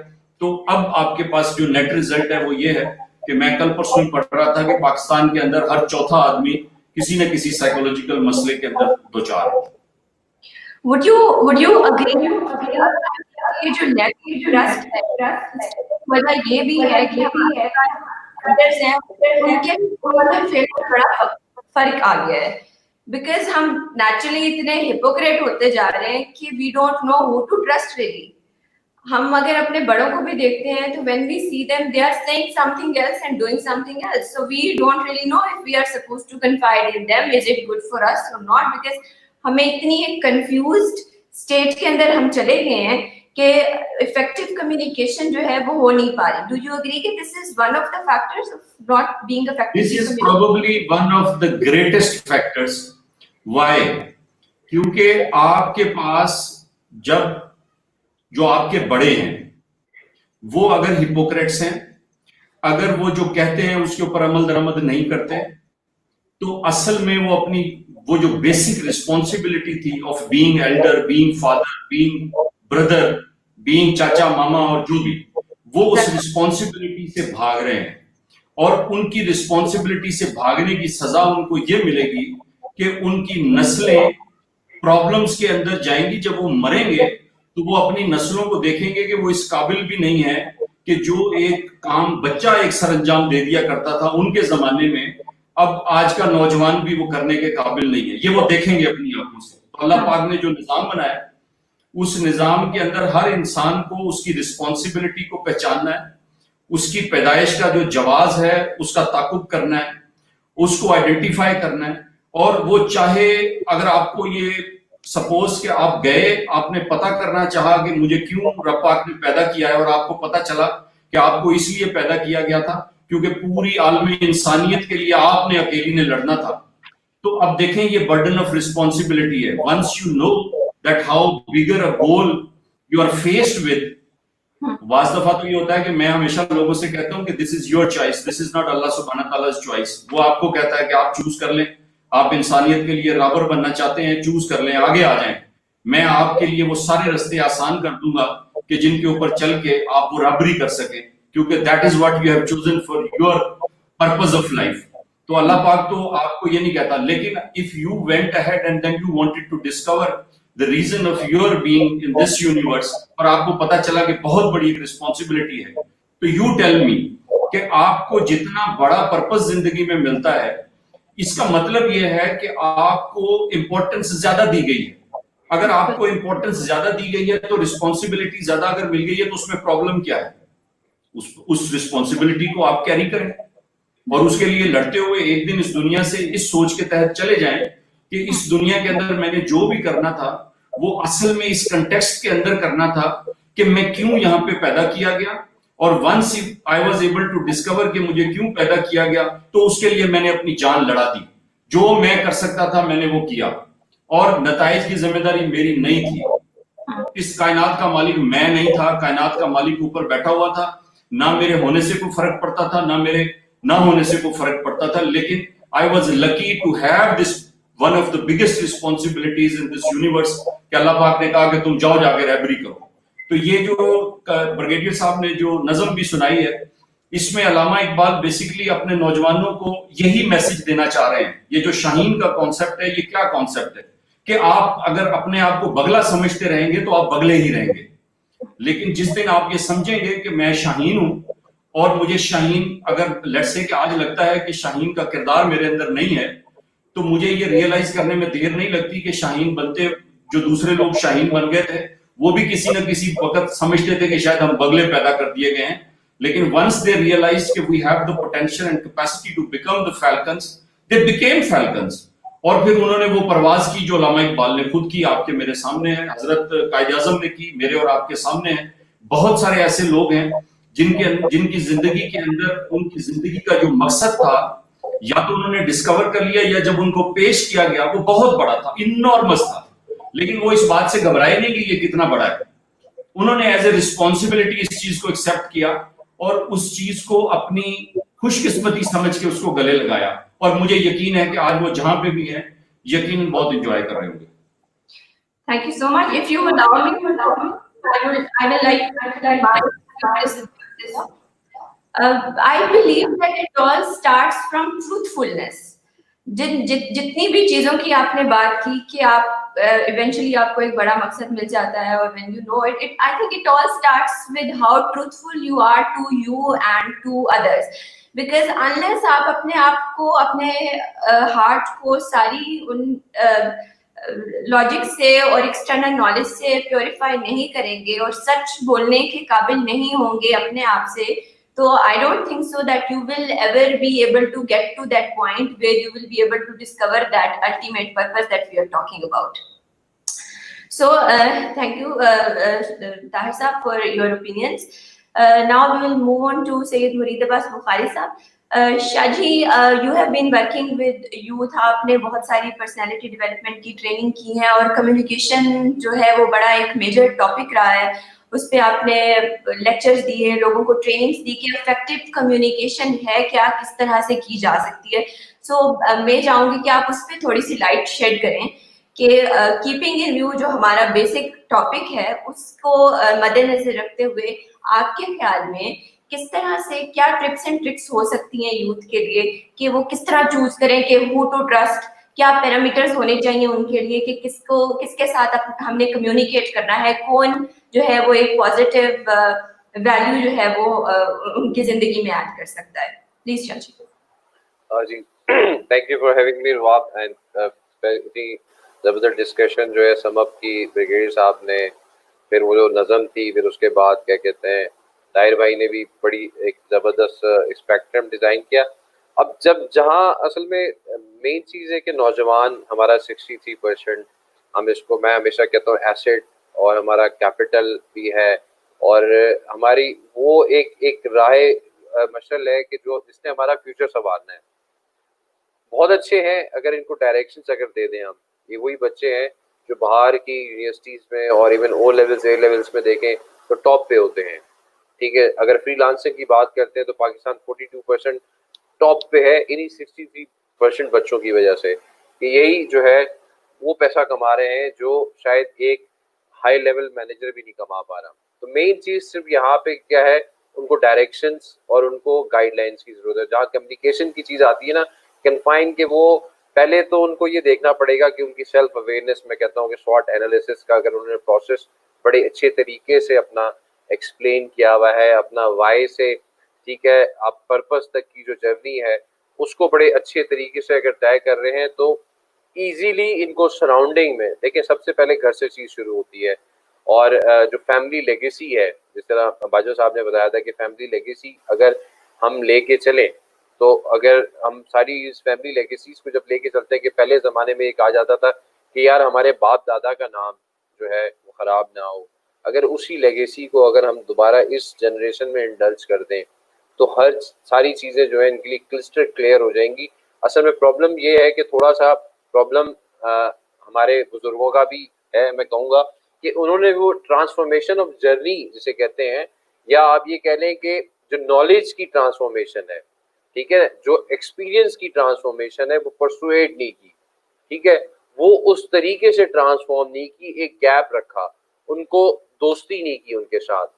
تو اب آپ کے پاس جو نیٹ ریزلٹ ہے وہ یہ ہے کہ میں کل پرسوں پڑھ رہا تھا کہ پاکستان کے اندر ہر چوتھا آدمی کسی نہ کسی سائیکولوجیکل مسئلے کے اندر دوچار ہے. Would you agree یہ جو لیک ٹرسٹ ہے وجہ یہ بھی ہے کہ ان کے بڑا فرق آ گیا ہے, بیکاز ہم نیچرلی اتنے ہپوکریٹ ہوتے جا رہے ہیں کہ we don't know how to trust really. ہم اگر اپنے بڑوں کو بھی دیکھتے ہیں تو when we see them they are saying something else and doing something else, so we don't really know if we are supposed to confide in them, is it good for us or not, because ہمیں اتنی ایک confused state کے اندر ہم چلے گئے ہیں کہ effective communication جو ہے وہ ہو نہیں پا رہی. Do you agree کہ this is one of the factors of not being effective? This is probably one of the greatest factors. Why? کیونکہ آپ کے پاس جب جو آپ کے بڑے ہیں وہ اگر ہپوکریٹس ہیں, اگر وہ جو کہتے ہیں اس کے اوپر عمل درآمد نہیں کرتے, تو اصل میں وہ اپنی وہ جو بیسک رسپانسبلٹی تھی of being elder, being father, being brother, being چاچا ماما اور جو بھی, وہ اس رسپانسبلٹی سے بھاگ رہے ہیں. اور ان کی رسپانسبلٹی سے بھاگنے کی سزا ان کو یہ ملے گی کہ ان کی نسلیں پرابلمز کے اندر جائیں گی. جب وہ مریں گے تو وہ اپنی نسلوں کو دیکھیں گے کہ وہ اس قابل بھی نہیں ہے کہ جو ایک کام بچہ ایک سر انجام دے دیا کرتا تھا ان کے زمانے میں, اب آج کا نوجوان بھی وہ کرنے کے قابل نہیں ہے. یہ وہ دیکھیں گے اپنی آنکھوں سے. تو اللہ پاک نے جو نظام بنایا اس نظام کے اندر ہر انسان کو اس کی رسپانسبلٹی کو پہچاننا ہے, اس کی پیدائش کا جو جواز ہے اس کا تعاقب کرنا ہے, اس کو آئیڈینٹیفائی کرنا ہے. اور وہ چاہے اگر آپ کو یہ سپوز کہ آپ گئے, آپ نے پتا کرنا چاہا کہ مجھے کیوں رب پاک نے پیدا کیا ہے, اور آپ کو پتا چلا کہ آپ کو اس لیے پیدا کیا گیا تھا کیونکہ پوری عالم انسانیت کے لیے آپ نے اکیلی نے لڑنا تھا. تو اب دیکھیں یہ برڈن آف رسپانسبلٹی ہے. Once you know that how bigger a goal you are faced with. بعض دفعہ تو یہ ہوتا ہے کہ میں ہمیشہ لوگوں سے کہتا ہوں کہ this is your choice, this is not اللہ سبحانہ تعالیٰ چوائس. وہ آپ کو کہتا ہے کہ آپ چوز کر لیں, آپ انسانیت کے لیے رابر بننا چاہتے ہیں, چوز کر لیں, آگے آ جائیں. میں آپ کے لیے وہ سارے رستے آسان کر دوں گا کہ جن کے اوپر چل کے آپ وہ رابری کر سکیں, کیونکہ that is what you have chosen for your purpose of life. تو اللہ پاک تو آپ کو یہ نہیں کہتا, لیکن if you went ahead and then you wanted to discover the reason of your being in this universe, اور آپ کو پتا چلا کہ بہت بڑی ایک رسپانسبلٹی ہے, تو you tell me کہ آپ کو جتنا بڑا پرپس زندگی میں ملتا ہے اس کا مطلب یہ ہے کہ آپ کو امپورٹنس زیادہ دی گئی ہے. اگر آپ کو امپورٹنس زیادہ دی گئی ہے تو رسپانسبلٹی زیادہ اگر مل گئی ہے تو اس میں پرابلم کیا ہے؟ اس رسپانسبلٹی کو آپ کیری کریں اور اس کے لیے لڑتے ہوئے ایک دن اس دنیا سے اس سوچ کے تحت چلے جائیں کہ اس دنیا کے اندر میں نے جو بھی کرنا تھا وہ اصل میں اس کنٹیکسٹ کے اندر کرنا تھا کہ میں کیوں یہاں پہ پیدا کیا گیا, اور once I was able to discover کہ مجھے کیوں پیدا کیا گیا تو اس کے لیے میں نے اپنی جان لڑا دی. جو میں کر سکتا تھا میں نے وہ کیا, اور نتائج کی ذمہ داری میری نہیں تھی. اس کائنات کا مالک میں نہیں تھا, کائنات کا مالک اوپر بیٹھا ہوا تھا. نہ میرے ہونے سے کوئی فرق پڑتا تھا, نہ میرے نہ ہونے سے کوئی فرق پڑتا تھا, لیکن I was lucky to have this one of the biggest responsibilities in this universe کہ اللہ پاک نے کہا کہ تم جاؤ جا کے رہبری کرو. تو یہ جو بریگیڈیئر صاحب نے جو نظم بھی سنائی ہے اس میں علامہ اقبال بیسیکلی اپنے نوجوانوں کو یہی میسج دینا چاہ رہے ہیں. یہ جو شاہین کا کانسیپٹ ہے, یہ کیا کانسیپٹ ہے کہ آپ اگر اپنے آپ کو بگلا سمجھتے رہیں گے تو آپ بگلے ہی رہیں گے, لیکن جس دن آپ یہ سمجھیں گے کہ میں شاہین ہوں اور مجھے شاہین, اگر لیٹس سے کہ آج لگتا ہے کہ شاہین کا کردار میرے اندر نہیں ہے, تو مجھے یہ ریئلائز کرنے میں دیر نہیں لگتی کہ شاہین بنتے جو دوسرے لوگ شاہین بن گئے تھے وہ بھی کسی نہ کسی وقت سمجھتے تھے کہ شاید ہم بگلے پیدا کر دیے گئے ہیں, لیکن once they realized کہ we have the potential and capacity to become the falcons, they became falcons. اور پھر انہوں نے وہ پرواز کی جو علامہ اقبال نے خود کی, آپ کے میرے سامنے ہے, حضرت قائد اعظم نے کی, میرے اور آپ کے سامنے ہیں. بہت سارے ایسے لوگ ہیں جن کی زندگی کے اندر ان کی زندگی کا جو مقصد تھا یا تو انہوں نے ڈسکور کر لیا یا جب ان کو پیش کیا گیا وہ بہت بڑا تھا, انارمس تھا, لیکن وہ اس بات سے گھبرائے نہیں کہ یہ کتنا بڑا ہے. انہوں نے ایز اے رسپانسبلٹی اس چیز کو ایکسپٹ کیا اور اس چیز کو اپنی خوش قسمتی سمجھ کے اس کو گلے لگایا, اور مجھے یقین ہے کہ آج وہ جہاں پہ بھی ہیں یقیناً بہت انجوائے کر رہے ہوں گے. Thank you so much. If you allow me, I will like to add my this. I believe that it all starts from truthfulness. جتنی بھی چیزوں کی آپ نے بات کی کہ آپ ایونچولی آپ کو ایک بڑا مقصد مل جاتا ہے, اور when you know it, I think it all starts with how truthful you are to you and to others. Because unless آپ اپنے آپ کو, اپنے ہارٹ کو ساری ان لاجک سے اور ایکسٹرنل نالج سے پیوریفائی نہیں کریں گے اور سچ بولنے کے قابل نہیں ہوں گے اپنے آپ سے, تو I don't think so that you will ever be able to get to that point where you will be able to discover that ultimate purpose that we are talking about. So thank you Tahir Saab for your opinions. Now we will move on to Sayyid Mureed Abbas Bukhari Saab. Shah ji, you have been working with youth, آپ نے بہت ساری personality development کی training کی ہے, اور communication جو ہے وہ بڑا ایک میجر ٹاپک رہا ہے, اس پہ آپ نے لیکچرز دیے, لوگوں کو ٹریننگز دی کہ افیکٹو کمیونیکیشن ہے کیا, کس طرح سے کی جا سکتی ہے. سو میں چاہوں گی کہ آپ اس پہ تھوڑی سی لائٹ شیڈ کریں کہ کیپنگ ان ویو جو ہمارا بیسک ٹاپک ہے اس کو مد نظر رکھتے ہوئے آپ کے خیال میں کس طرح سے کیا ٹپس اینڈ ٹرکس ہو سکتی ہیں یوتھ کے لیے کہ وہ کس طرح چوز کریں کہ ہو ٹو ٹرسٹ, کیا پیرامیٹرز ہونے چاہیے ان کے لیے کہ کس کے ساتھ ہم نے کمیونیکیٹ کرنا ہے, کون جو ہے وہ ایک پازیٹیو ویلیو جو ہے وہ ان کی زندگی میں ایڈ کر سکتا ہے. Please Shah ji. Thank you for having me walk and زبردست ڈسکشن جو ہے سم اپ کی بریگیڈیئر صاحب نے, پھر وہ جو نظم تھی, پھر اس کے بعد کیا کہتے ہیں طاہر بھائی نے بھی بڑی ایک زبردست اسپیکٹرم ڈیزائن کیا. اب جہاں اصل میں مین چیز ہے کہ نوجوان ہمارا 63%, ہم اس کو میں ہمیشہ کہتا ہوں ایسٹ اور ہمارا کیپٹل بھی ہے, اور ہماری وہ ایک راہ مشعل ہے کہ جو جس نے ہمارا فیوچر سنوارنا ہے. بہت اچھے ہیں اگر ان کو ڈائریکشنز اگر دے دیں ہم, یہ وہی بچے ہیں جو باہر کی یونیورسٹیز میں اور even O levels A levels میں دیکھیں تو ٹاپ پہ ہوتے ہیں. ٹھیک ہے, اگر فری لانسنگ کی بات کرتے ہیں تو پاکستان 42% ٹاپ پہ ہے انہی 63% بچوں کی وجہ سے, کہ یہی جو ہے وہ پیسہ کما رہے ہیں جو شاید ایک ہائی لیول مینیجر بھی نہیں کما پا رہا. تو مین چیز صرف یہاں پہ کیا ہے, ان کو ڈائریکشنز اور ان کو گائیڈ لائنس کی ضرورت ہے. جہاں کمیونیکیشن کی چیز آتی ہے نا کنفائن, کہ وہ پہلے تو ان کو یہ دیکھنا پڑے گا کہ ان کی سیلف اویئرنیس, میں کہتا ہوں کہ SWOT انالیسس کا اگر انہوں نے پروسیس بڑے اچھے طریقے سے اپنا ایکسپلین کیا ہوا ہے, اپنا وائی سے, ٹھیک ہے, آپ پرپس تک کی جو جرنی ہے اس کو بڑے اچھے طریقے سے اگر طے کر رہے ہیں تو ایزیلی ان کو سراؤنڈنگ میں دیکھیں سب سے پہلے گھر سے چیز شروع ہوتی ہے. اور جو فیملی لیگیسی ہے, جس طرح باجو صاحب نے بتایا تھا کہ فیملی لیگیسی اگر ہم لے کے چلیں, تو اگر ہم ساری اس فیملی لیگیسیز کو جب لے کے چلتے ہیں کہ پہلے زمانے میں یہ کہا جاتا تھا کہ یار ہمارے باپ دادا کا نام جو ہے وہ خراب نہ ہو, اگر اسی لیگیسی کو اگر ہم دوبارہ اس جنریشن میں انڈلج کر دیں تو ہر ساری چیزیں جو ہیں ان کے لیے کرسٹل کلیئر ہو جائیں گی. اصل میں پرابلم یہ ہے کہ تھوڑا سا پرابلم ہمارے بزرگوں کا بھی ہے, میں کہوں گا کہ انہوں نے وہ ٹرانسفارمیشن آف جرنی جسے کہتے ہیں, یا آپ یہ کہہ لیں کہ جو نالج کی ٹرانسفارمیشن ہے, ٹھیک ہے, جو ایکسپیرینس کی ٹرانسفارمیشن ہے وہ پرسویٹ نہیں کی, ٹھیک ہے, وہ اس طریقے سے ٹرانسفارم نہیں کی, ایک گیپ رکھا, ان کو دوستی نہیں کی ان کے ساتھ.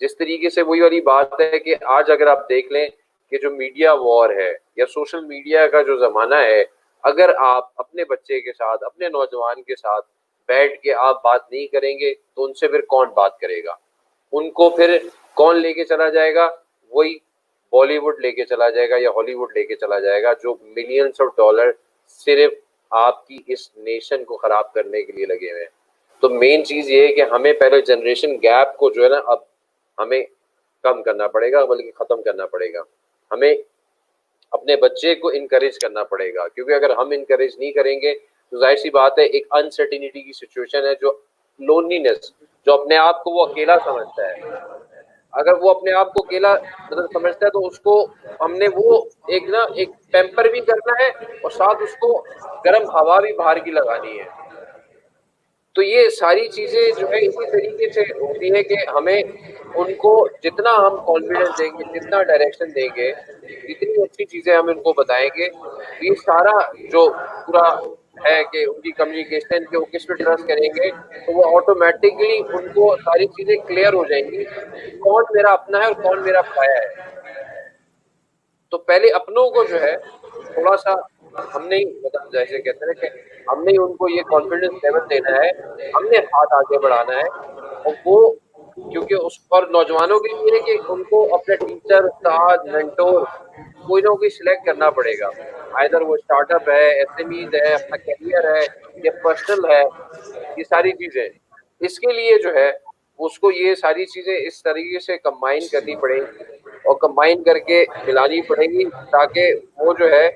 جس طریقے سے وہی والی بات ہے کہ آج اگر آپ دیکھ لیں کہ جو میڈیا وار ہے یا سوشل میڈیا کا جو زمانہ ہے, اگر آپ اپنے بچے کے ساتھ, اپنے نوجوان کے ساتھ بیٹھ کے آپ بات نہیں کریں گے تو ان سے پھر کون بات کرے گا, ان کو پھر کون لے کے چلا جائے گا, وہی بالی ووڈ لے کے چلا جائے گا یا ہالی ووڈ لے کے چلا جائے گا, جو ملینز آف ڈالر صرف آپ کی اس نیشن کو خراب کرنے کے لیے لگے ہوئے ہیں. تو مین چیز یہ ہے کہ ہمیں پہلے جنریشن گیپ کو جو ہے نا اب ہمیں کم کرنا پڑے گا, بلکہ ختم کرنا پڑے گا. ہمیں اپنے بچے کو انکریج کرنا پڑے گا, کیونکہ اگر ہم انکریج نہیں کریں گے تو ظاہر سی بات ہے ایک انسرٹینٹی کی سچویشن ہے, جو لونلینس, جو اپنے آپ کو وہ اکیلا سمجھتا ہے. اگر وہ اپنے آپ کو اکیلا مطلب سمجھتا ہے تو اس کو ہم نے وہ ایک پیمپر بھی کرنا ہے اور ساتھ اس کو گرم ہوا بھی باہر کی لگانی ہے. تو یہ ساری چیزیں جو ہے اسی طریقے سے ہوتی ہے کہ ہمیں ان کو جتنا ہم کانفیڈنس دیں گے, جتنا ڈائریکشن دیں گے, جتنی اچھی چیزیں ہم ان کو بتائیں گے, یہ سارا جو پورا ہے کہ ان کی کمیونیکیشن کے وہ کس پہ ٹرسٹ کریں گے, تو وہ آٹومیٹکلی ان کو ساری چیزیں کلیئر ہو جائیں گی کون میرا اپنا ہے اور کون میرا پایا ہے. تو پہلے اپنوں کو جو ہے تھوڑا سا ہم نے مطلب جیسے کہتے ہیں کہ ہم نے ان کو یہ کانفیڈنس لیول دینا ہے, ہم نے ہاتھ آگے بڑھانا ہے. اور وہ کیونکہ اس اور نوجوانوں کے لیے کہ ان کو اپنے ٹیچر, استاد, مینٹور کوئی نہ کوئی سلیکٹ کرنا پڑے گا. آئدر وہ اسٹارٹ اپ ہے, ایس ایم ایز ہے, اپنا کیریئر ہے یا پرسنل ہے, یہ ساری چیزیں اس کے لیے جو ہے اس کو یہ ساری چیزیں اس طریقے سے کمبائن کرنی پڑیں گی اور کمبائن کر کے ملانی پڑے گی تاکہ وہ جو ہے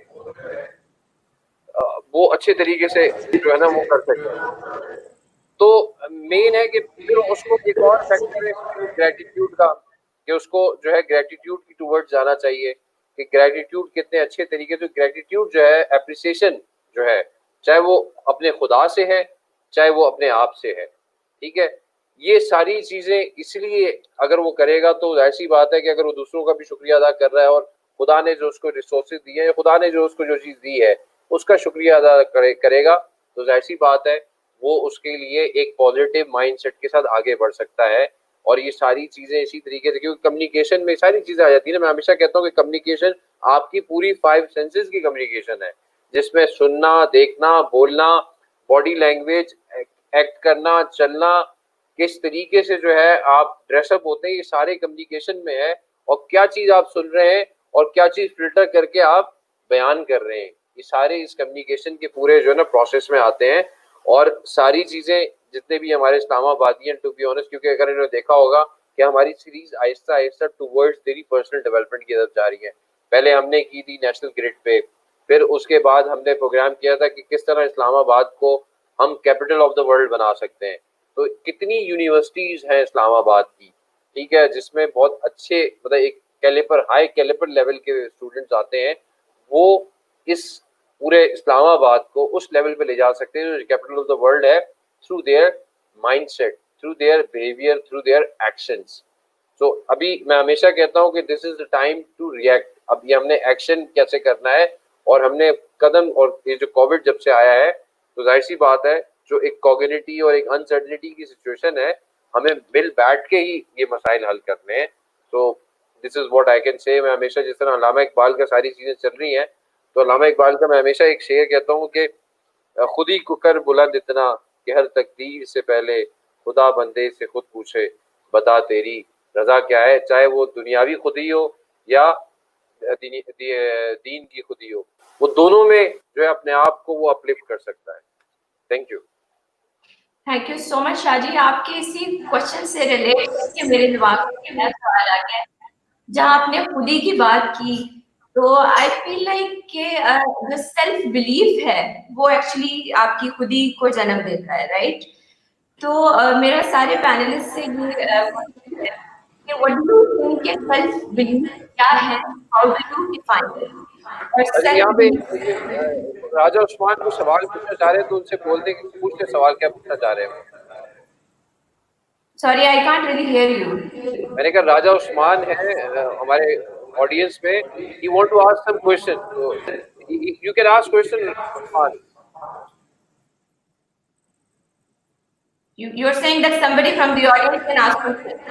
وہ اچھے طریقے سے جو ہے نا وہ کر سکیں. تو مین ہے کہ پھر اس کو ایک اور فیکٹر ہے گریٹیٹیوڈ کا, کہ اس کو جو ہے گریٹیٹیوڈ کی ٹورڈ جانا چاہیے کہ گریٹیٹیوڈ کتنے اچھے طریقے سے. گریٹیٹیوڈ جو ہے اپریسیشن جو ہے, چاہے وہ اپنے خدا سے ہے چاہے وہ اپنے آپ سے ہے, ٹھیک ہے. یہ ساری چیزیں اس لیے اگر وہ کرے گا تو ایسی بات ہے کہ اگر وہ دوسروں کا بھی شکریہ ادا کر رہا ہے اور خدا نے جو اس کو ریسورسز دیے ہیں, خدا نے جو اس کو جو چیز دی ہے اس کا شکریہ ادا کرے گا, تو ظاہر سی بات ہے وہ اس کے لیے ایک پازیٹیو مائنڈ سیٹ کے ساتھ آگے بڑھ سکتا ہے. اور یہ ساری چیزیں اسی طریقے سے, کیونکہ کمیونیکیشن میں ساری چیزیں آ جاتی ہیں نا. میں ہمیشہ کہتا ہوں کہ کمیونیکیشن آپ کی پوری 5 سینسز کی کمیونیکیشن ہے, جس میں سننا, دیکھنا, بولنا, باڈی لینگویج, ایکٹ کرنا, چلنا, کس طریقے سے جو ہے آپ ڈریس اپ ہوتے ہیں, یہ سارے کمیونیکیشن میں ہے. اور کیا چیز آپ سن رہے ہیں اور کیا چیز فلٹر کر کے آپ بیان کر رہے ہیں, یہ سارے اس کمیونیکیشن کے پورے جو ہے نا پروسیس میں آتے ہیں. اور ساری چیزیں جتنے بھی ہمارے اسلام آبادی ہیں, ٹو بی آنیسٹ, کیونکہ اگر انہوں نے دیکھا ہوگا کہ ہماری سیریز آہستہ آہستہ ٹوورڈز تیری پرسنل ڈیولپمنٹ کی طرف جا رہی ہے. پہلے ہم نے کی تھی نیشنل گریڈ پہ, پھر اس کے بعد ہم نے پروگرام کیا تھا کہ کس طرح اسلام آباد کو ہم کیپٹل آف دا ورلڈ بنا سکتے ہیں. تو کتنی یونیورسٹیز ہیں اسلام آباد کی, ٹھیک ہے, جس میں بہت اچھے مطلب ایک کیلیپر, ہائی کیلیپر لیول کے اسٹوڈنٹس آتے ہیں. وہ اس پورے اسلام آباد کو اس لیول پہ لے جا سکتے ہیں جو کیپٹل آف دا ورلڈ ہے, through their mindset, through their behaviour, through their actions. تو ابھی میں ہمیشہ کہتا ہوں کہ this is the time to react. اب یہ ہم نے ایکشن کیسے کرنا ہے, اور ہم نے قدم, اور یہ جو کووڈ جب سے آیا ہے تو ظاہر سی بات ہے جو ایک کوگنیٹی اور ایک انسرٹنٹی کی سچویشن ہے, ہمیں مل بیٹھ کے ہی یہ مسائل حل کرنے ہیں. تو دس is what I can say. میں ہمیشہ جس طرح علامہ اقبال کا ساری چیزیں چل رہی ہیں, تو علامہ اقبال کا میں ہمیشہ ایک شعر کہتا ہوں کہ خود ہی کو کر بلند اتنا کہ ہر تقدیر سے پہلے خدا بندے سے خود پوچھے بتا تیری رضا کیا ہے, چاہے وہ دنیاوی خودی ہو یا دین کی خودی ہو, وہ دونوں میں جو ہے اپنے آپ کو وہ اپلفٹ کر سکتا ہے. Thank you. Thank you so much Shah ji. آپ کے اسی کوشچن سے ریلیٹ کر کے میرے دماغ میں نیا سوال آ گیا, جہاں آپ نے خودی کی بات کی, تو آئی فیل لائک کہ جو سیلف بلیف ہے وہ ایکچولی آپ کی خودی کو جنم دیتا ہے, رائٹ؟ تو میرا سارے پینلسٹ سے یہ کہ what do you think کہ سیلف بلیف کیا ہے, how do you define it؟ اور اچھا, یہاں پہ راجہ عثمان کو سوال پوچھنا چاہ رہے ہیں تو ان سے بول دیں کہ پوچھ کے سوال کیا پوچھنا چاہ رہے ہیں. Sorry, I can't really hear you. میں نے کہا راجہ عثمان ہے ہمارے آڈینس میں, he want to ask some question, so you can ask question Usman. You're saying that somebody from the audience can ask questions?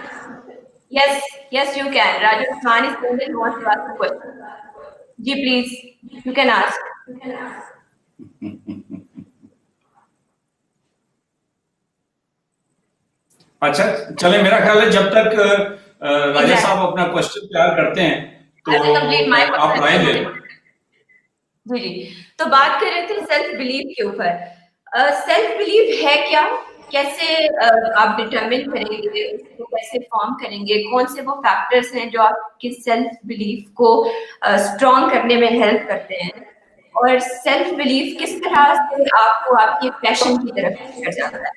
Yes, yes, you can. Raja Usman is saying that he wants to ask a question. Ji, please, you can ask. اچھا چلے, میرا خیال ہے جب تک راجہ صاحب اپنا question تیار کرتے ہیں تو آپ رائے دیں. جی جی, تو بات کر رہے تھے سیلف بلیف کے اوپر. سیلف بلیف ہے کیا, کیسے آپ ڈٹرمن کریں گے, اس کو کیسے فارم کریں گے, کون سے وہ فیکٹرز ہیں جو آپ کی سیلف بلیف کو اسٹرانگ کرنے میں ہیلپ کرتے ہیں, اور سیلف بلیف کس طرح سے آپ کو آپ کے پیشن کی طرف کر جاتا ہے.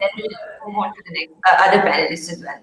then we'll move on to the next other panelists as well.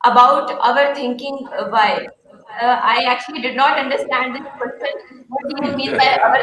about our thinking why. I actually did not understand this question. What do you mean by our?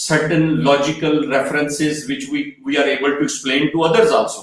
certain logical references which we are able to explain to others also.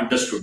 understood.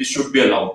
this should be allowed.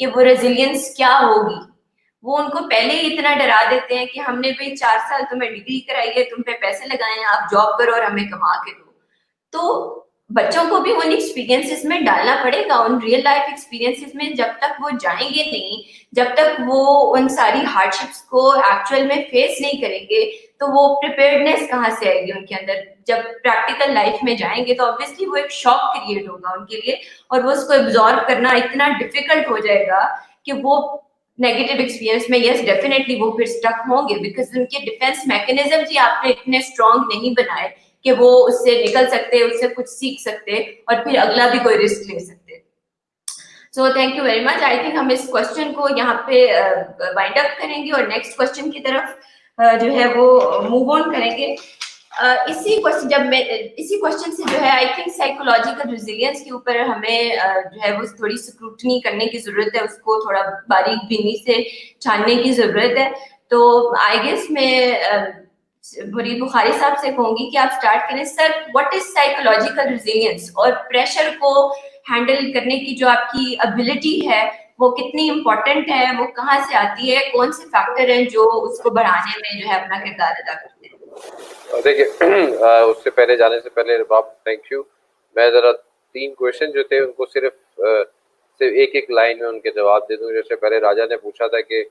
کہ وہ resilience کیا ہوگی. وہ ان کو پہلے ہی اتنا ڈرا دیتے ہیں کہ ہم نے بھی 4 سال تمہیں ڈگری کرائی ہے, تم پہ پیسے لگائے ہیں, آپ جاب کرو اور ہمیں کما کے دو. تو بچوں کو بھی ان ایکسپیرینسز میں ڈالنا پڑے گا, ان ریئل لائف ایکسپیرینسز میں. جب تک وہ جائیں گے نہیں, جب تک وہ ان ساری ہارڈ شپس کو ایکچوئل میں فیس نہیں کریں گے, تو وہ پریپیئرڈنیس کہاں سے آئے گی ان کے اندر. جب پریکٹیکل لائف میں جائیں گے تو obviously وہ ایک شاک کریٹ ہوگا ان کے لیے, اور وہ اس کو ایبزارب کرنا اتنا ڈیفیکلٹ ہو جائے گا کہ وہ نیگیٹو ایکسپیرینس میں یس ڈیفینیٹلی وہ پھر اسٹک ہوں گے, بیکاز ان کے ڈیفینس میکینزم ہی آپ نے اتنے اسٹرانگ نہیں بنائے کہ وہ اس سے نکل سکتے, اس سے کچھ سیکھ سکتے اور پھر اگلا بھی کوئی رسک لے سکتے. سو thank you very much. I think ہم اس کوشچن کو یہاں پہ وائنڈ اپ کریں گے اور نیکسٹ کوشچن کی طرف جو ہے وہ موو آن کریں گے. اسی کوشچن سے جو ہے آئی تھنک سائیکولوجیکل ریزیلینس کے اوپر ہمیں جو ہے وہ تھوڑی سکروٹنی کرنے کی ضرورت ہے, اس کو تھوڑا باریک بینی سے چھاننے کی ضرورت ہے. تو آئی گیس میں مرید بخاری صاحب سے کہوں گی کہ آپ اسٹارٹ کریں. سر, واٹ از سائیکولوجیکل ریزیلینس, اور پریشر کو ہینڈل کرنے کی جو آپ کی ابیلٹی ہے وہ کتنی امپورٹنٹ ہے, وہ کہاں سے آتی ہے, کون سے فیکٹر ہیں جو اس کو بڑھانے میں جو ہے اپنا کردار ادا کرتے ہیں؟ دیکھیے اس سے پہلے جانے سے پہلے رباب تھینک یو. میں ذرا 3 کویشچن جو تھے ان کو صرف ایک لائن میں ان کے جواب دے دوں. جیسے پہلے راجا نے پوچھا تھا کہ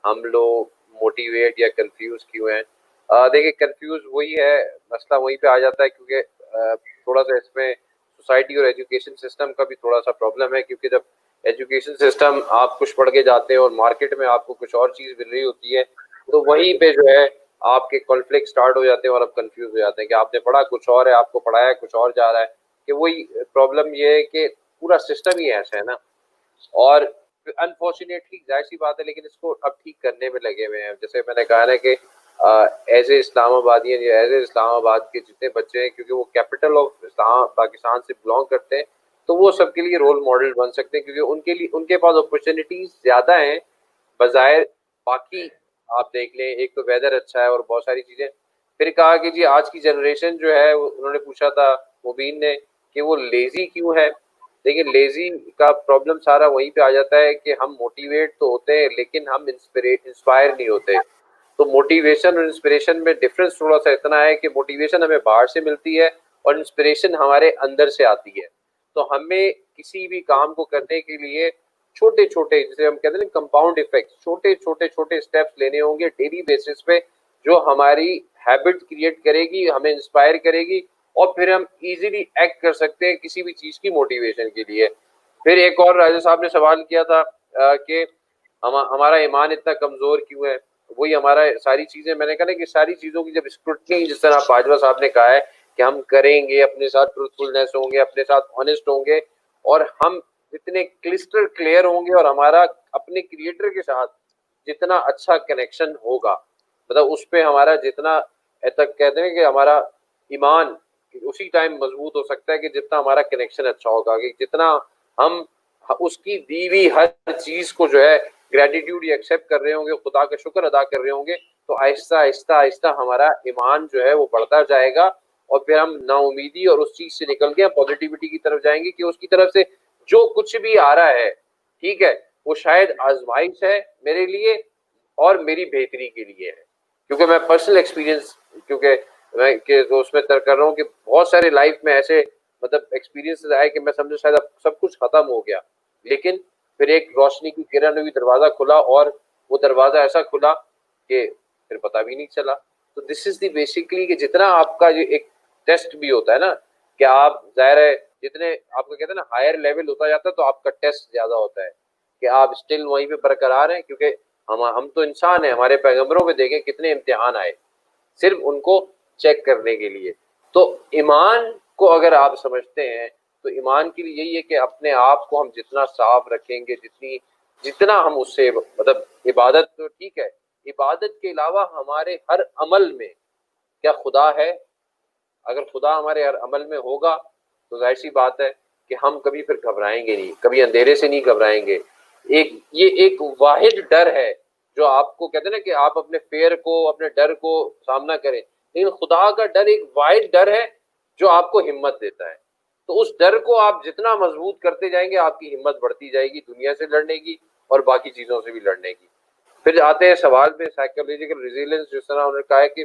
ہم لوگ موٹیویٹ یا کنفیوز کیوں ہیں. دیکھیے کنفیوز وہی ہے, مسئلہ وہیں پہ آ جاتا ہے کیونکہ تھوڑا سا اس میں سوسائٹی اور ایجوکیشن سسٹم کا بھی تھوڑا سا پرابلم ہے. کیونکہ جب ایجوکیشن سسٹم آپ کچھ پڑھ کے جاتے ہیں اور مارکیٹ میں آپ کو کچھ اور چیز مل رہی ہوتی ہے, تو وہیں پہ جو ہے آپ کے کانفلکٹ سٹارٹ ہو جاتے ہیں اور آپ کنفیوز ہو جاتے ہیں کہ آپ نے پڑھا کچھ اور ہے, آپ کو پڑھایا کچھ اور جا رہا ہے. کہ وہی پرابلم یہ ہے کہ پورا سسٹم ہی ایسا ہے نا, اور انفارچونیٹلی ظاہر سی بات ہے, لیکن اس کو اب ٹھیک کرنے میں لگے ہوئے ہیں. جیسے میں نے کہا نا کہ ایز اے اسلام آبادی یا ایز اے اسلام آباد کے جتنے بچے ہیں, کیونکہ وہ کیپٹل آف اسلام پاکستان سے بلانگ کرتے ہیں, تو وہ سب کے لیے رول ماڈل بن سکتے ہیں, کیونکہ ان کے لیے ان کے پاس اپرچونیٹیز زیادہ ہیں بظاہر. باقی آپ دیکھ لیں, ایک تو ویدر اچھا ہے اور بہت ساری چیزیں. پھر کہا کہ جی آج کی جنریشن جو ہے, انہوں نے پوچھا تھا مبین نے کہ وہ لیزی کیوں ہے. لیکن لیزی کا پرابلم سارا وہیں پہ آ جاتا ہے کہ ہم موٹیویٹ تو ہوتے ہیں لیکن ہم انسپائر نہیں ہوتے. تو موٹیویشن اور انسپریشن میں ڈفرینس تھوڑا سا اتنا ہے کہ موٹیویشن ہمیں باہر سے ملتی ہے اور انسپریشن ہمارے اندر سے آتی ہے. تو ہمیں کسی بھی کام کو کرنے کے لیے چھوٹے چھوٹے, جسے ہم کہتے ہیں کمپاؤنڈ ایفیکٹ, چھوٹے چھوٹے اسٹیپس لینے ہوں گے ڈیلی بیسس پہ, جو ہماری ہیبٹ کریٹ کرے گی, ہمیں انسپائر کرے گی, اور پھر ہم ایزیلی ایکٹ کر سکتے ہیں کسی بھی چیز کی موٹیویشن کے لیے. پھر ایک اور راجا صاحب نے سوال کیا تھا کہ ہمارا ایمان اتنا کمزور کیوں ہے. وہی ہمارا ساری چیزیں, میں نے کہا نا کہ ساری چیزوں کی جب اسکروٹنی, جس طرح باجوہ صاحب نے کہا ہے کہ ہم کریں گے, اپنے ساتھ ٹروتھفلنس ہوں گے, اپنے ساتھ آنےسٹ ہوں گے, اور ہم اتنے کلسٹر کلیئر ہوں گے, اور ہمارا اپنے کریٹر کے ساتھ جتنا اچھا کنیکشن ہوگا, مطلب اس پہ ہمارا جتنا تک کہتے ہیں کہ ہمارا ایمان اسی ٹائم مضبوط ہو سکتا ہے کہ جتنا ہمارا کنیکشن اچھا ہوگا, کہ جتنا ہم اس کی دی ہوئی ہر چیز کو جو ہے گریٹیٹیوڈ ایکسیپٹ کر رہے ہوں گے, خدا کا شکر ادا کر رہے ہوں گے, تو آہستہ آہستہ آہستہ ہمارا ایمان جو ہے وہ بڑھتا جائے گا, اور پھر ہم نا امیدی اور اس چیز سے نکل کے پازیٹیوٹی کی طرف جائیں گے کہ اس کی طرف سے جو کچھ بھی آ رہا ہے, ٹھیک ہے, وہ شاید آزمائش ہے میرے لیے اور میری بہتری کے لیے ہے. کیونکہ میں پرسنل ایکسپیرینس, کیونکہ میں کہ اس میں کر رہا ہوں کہ بہت سارے لائف میں ایسے مطلب ایکسپیرینس آئے کہ میں سمجھوں شاید اب سب کچھ ختم ہو گیا, لیکن پھر ایک روشنی کی کرن ہوئی, دروازہ کھلا, اور وہ دروازہ ایسا کھلا کہ پھر پتہ بھی نہیں چلا. تو دس از دی بیسکلی کہ جتنا آپ کا یہ ایک ٹیسٹ بھی ہوتا ہے نا, کہ آپ ظاہر ہے جتنے آپ کو کہتے ہیں نا ہائر لیول ہوتا جاتا ہے, تو آپ کا ٹیسٹ زیادہ ہوتا ہے کہ آپ اسٹل وہیں پہ برقرار ہیں. کیونکہ ہم تو انسان ہیں, ہمارے پیغمبروں پہ دیکھیں کتنے امتحان آئے صرف ان کو چیک کرنے کے لیے. تو ایمان کو اگر آپ سمجھتے ہیں تو ایمان کے لیے یہی ہے کہ اپنے آپ کو ہم جتنا صاف رکھیں گے, جتنا ہم اس سے مطلب عبادت تو ٹھیک ہے, عبادت کے علاوہ ہمارے ہر عمل میں کیا خدا ہے. اگر خدا ہمارے ہر عمل میں ہوگا تو ظاہر سی بات ہے کہ ہم کبھی پھر گھبرائیں گے نہیں, کبھی اندھیرے سے نہیں گھبرائیں گے. یہ ایک واحد ڈر ہے جو آپ کو کہتے ہیں نا کہ آپ اپنے فیئر کو, اپنے ڈر کو سامنا کریں, لیکن خدا کا ڈر ایک واحد ڈر ہے جو آپ کو ہمت دیتا ہے. تو اس ڈر کو آپ جتنا مضبوط کرتے جائیں گے, آپ کی ہمت بڑھتی جائے گی دنیا سے لڑنے کی, اور باقی چیزوں سے بھی لڑنے کی. پھر آتے ہیں سوال پہ سائیکولوجیکل ریزیلینس. جس طرح انہوں نے کہا ہے کہ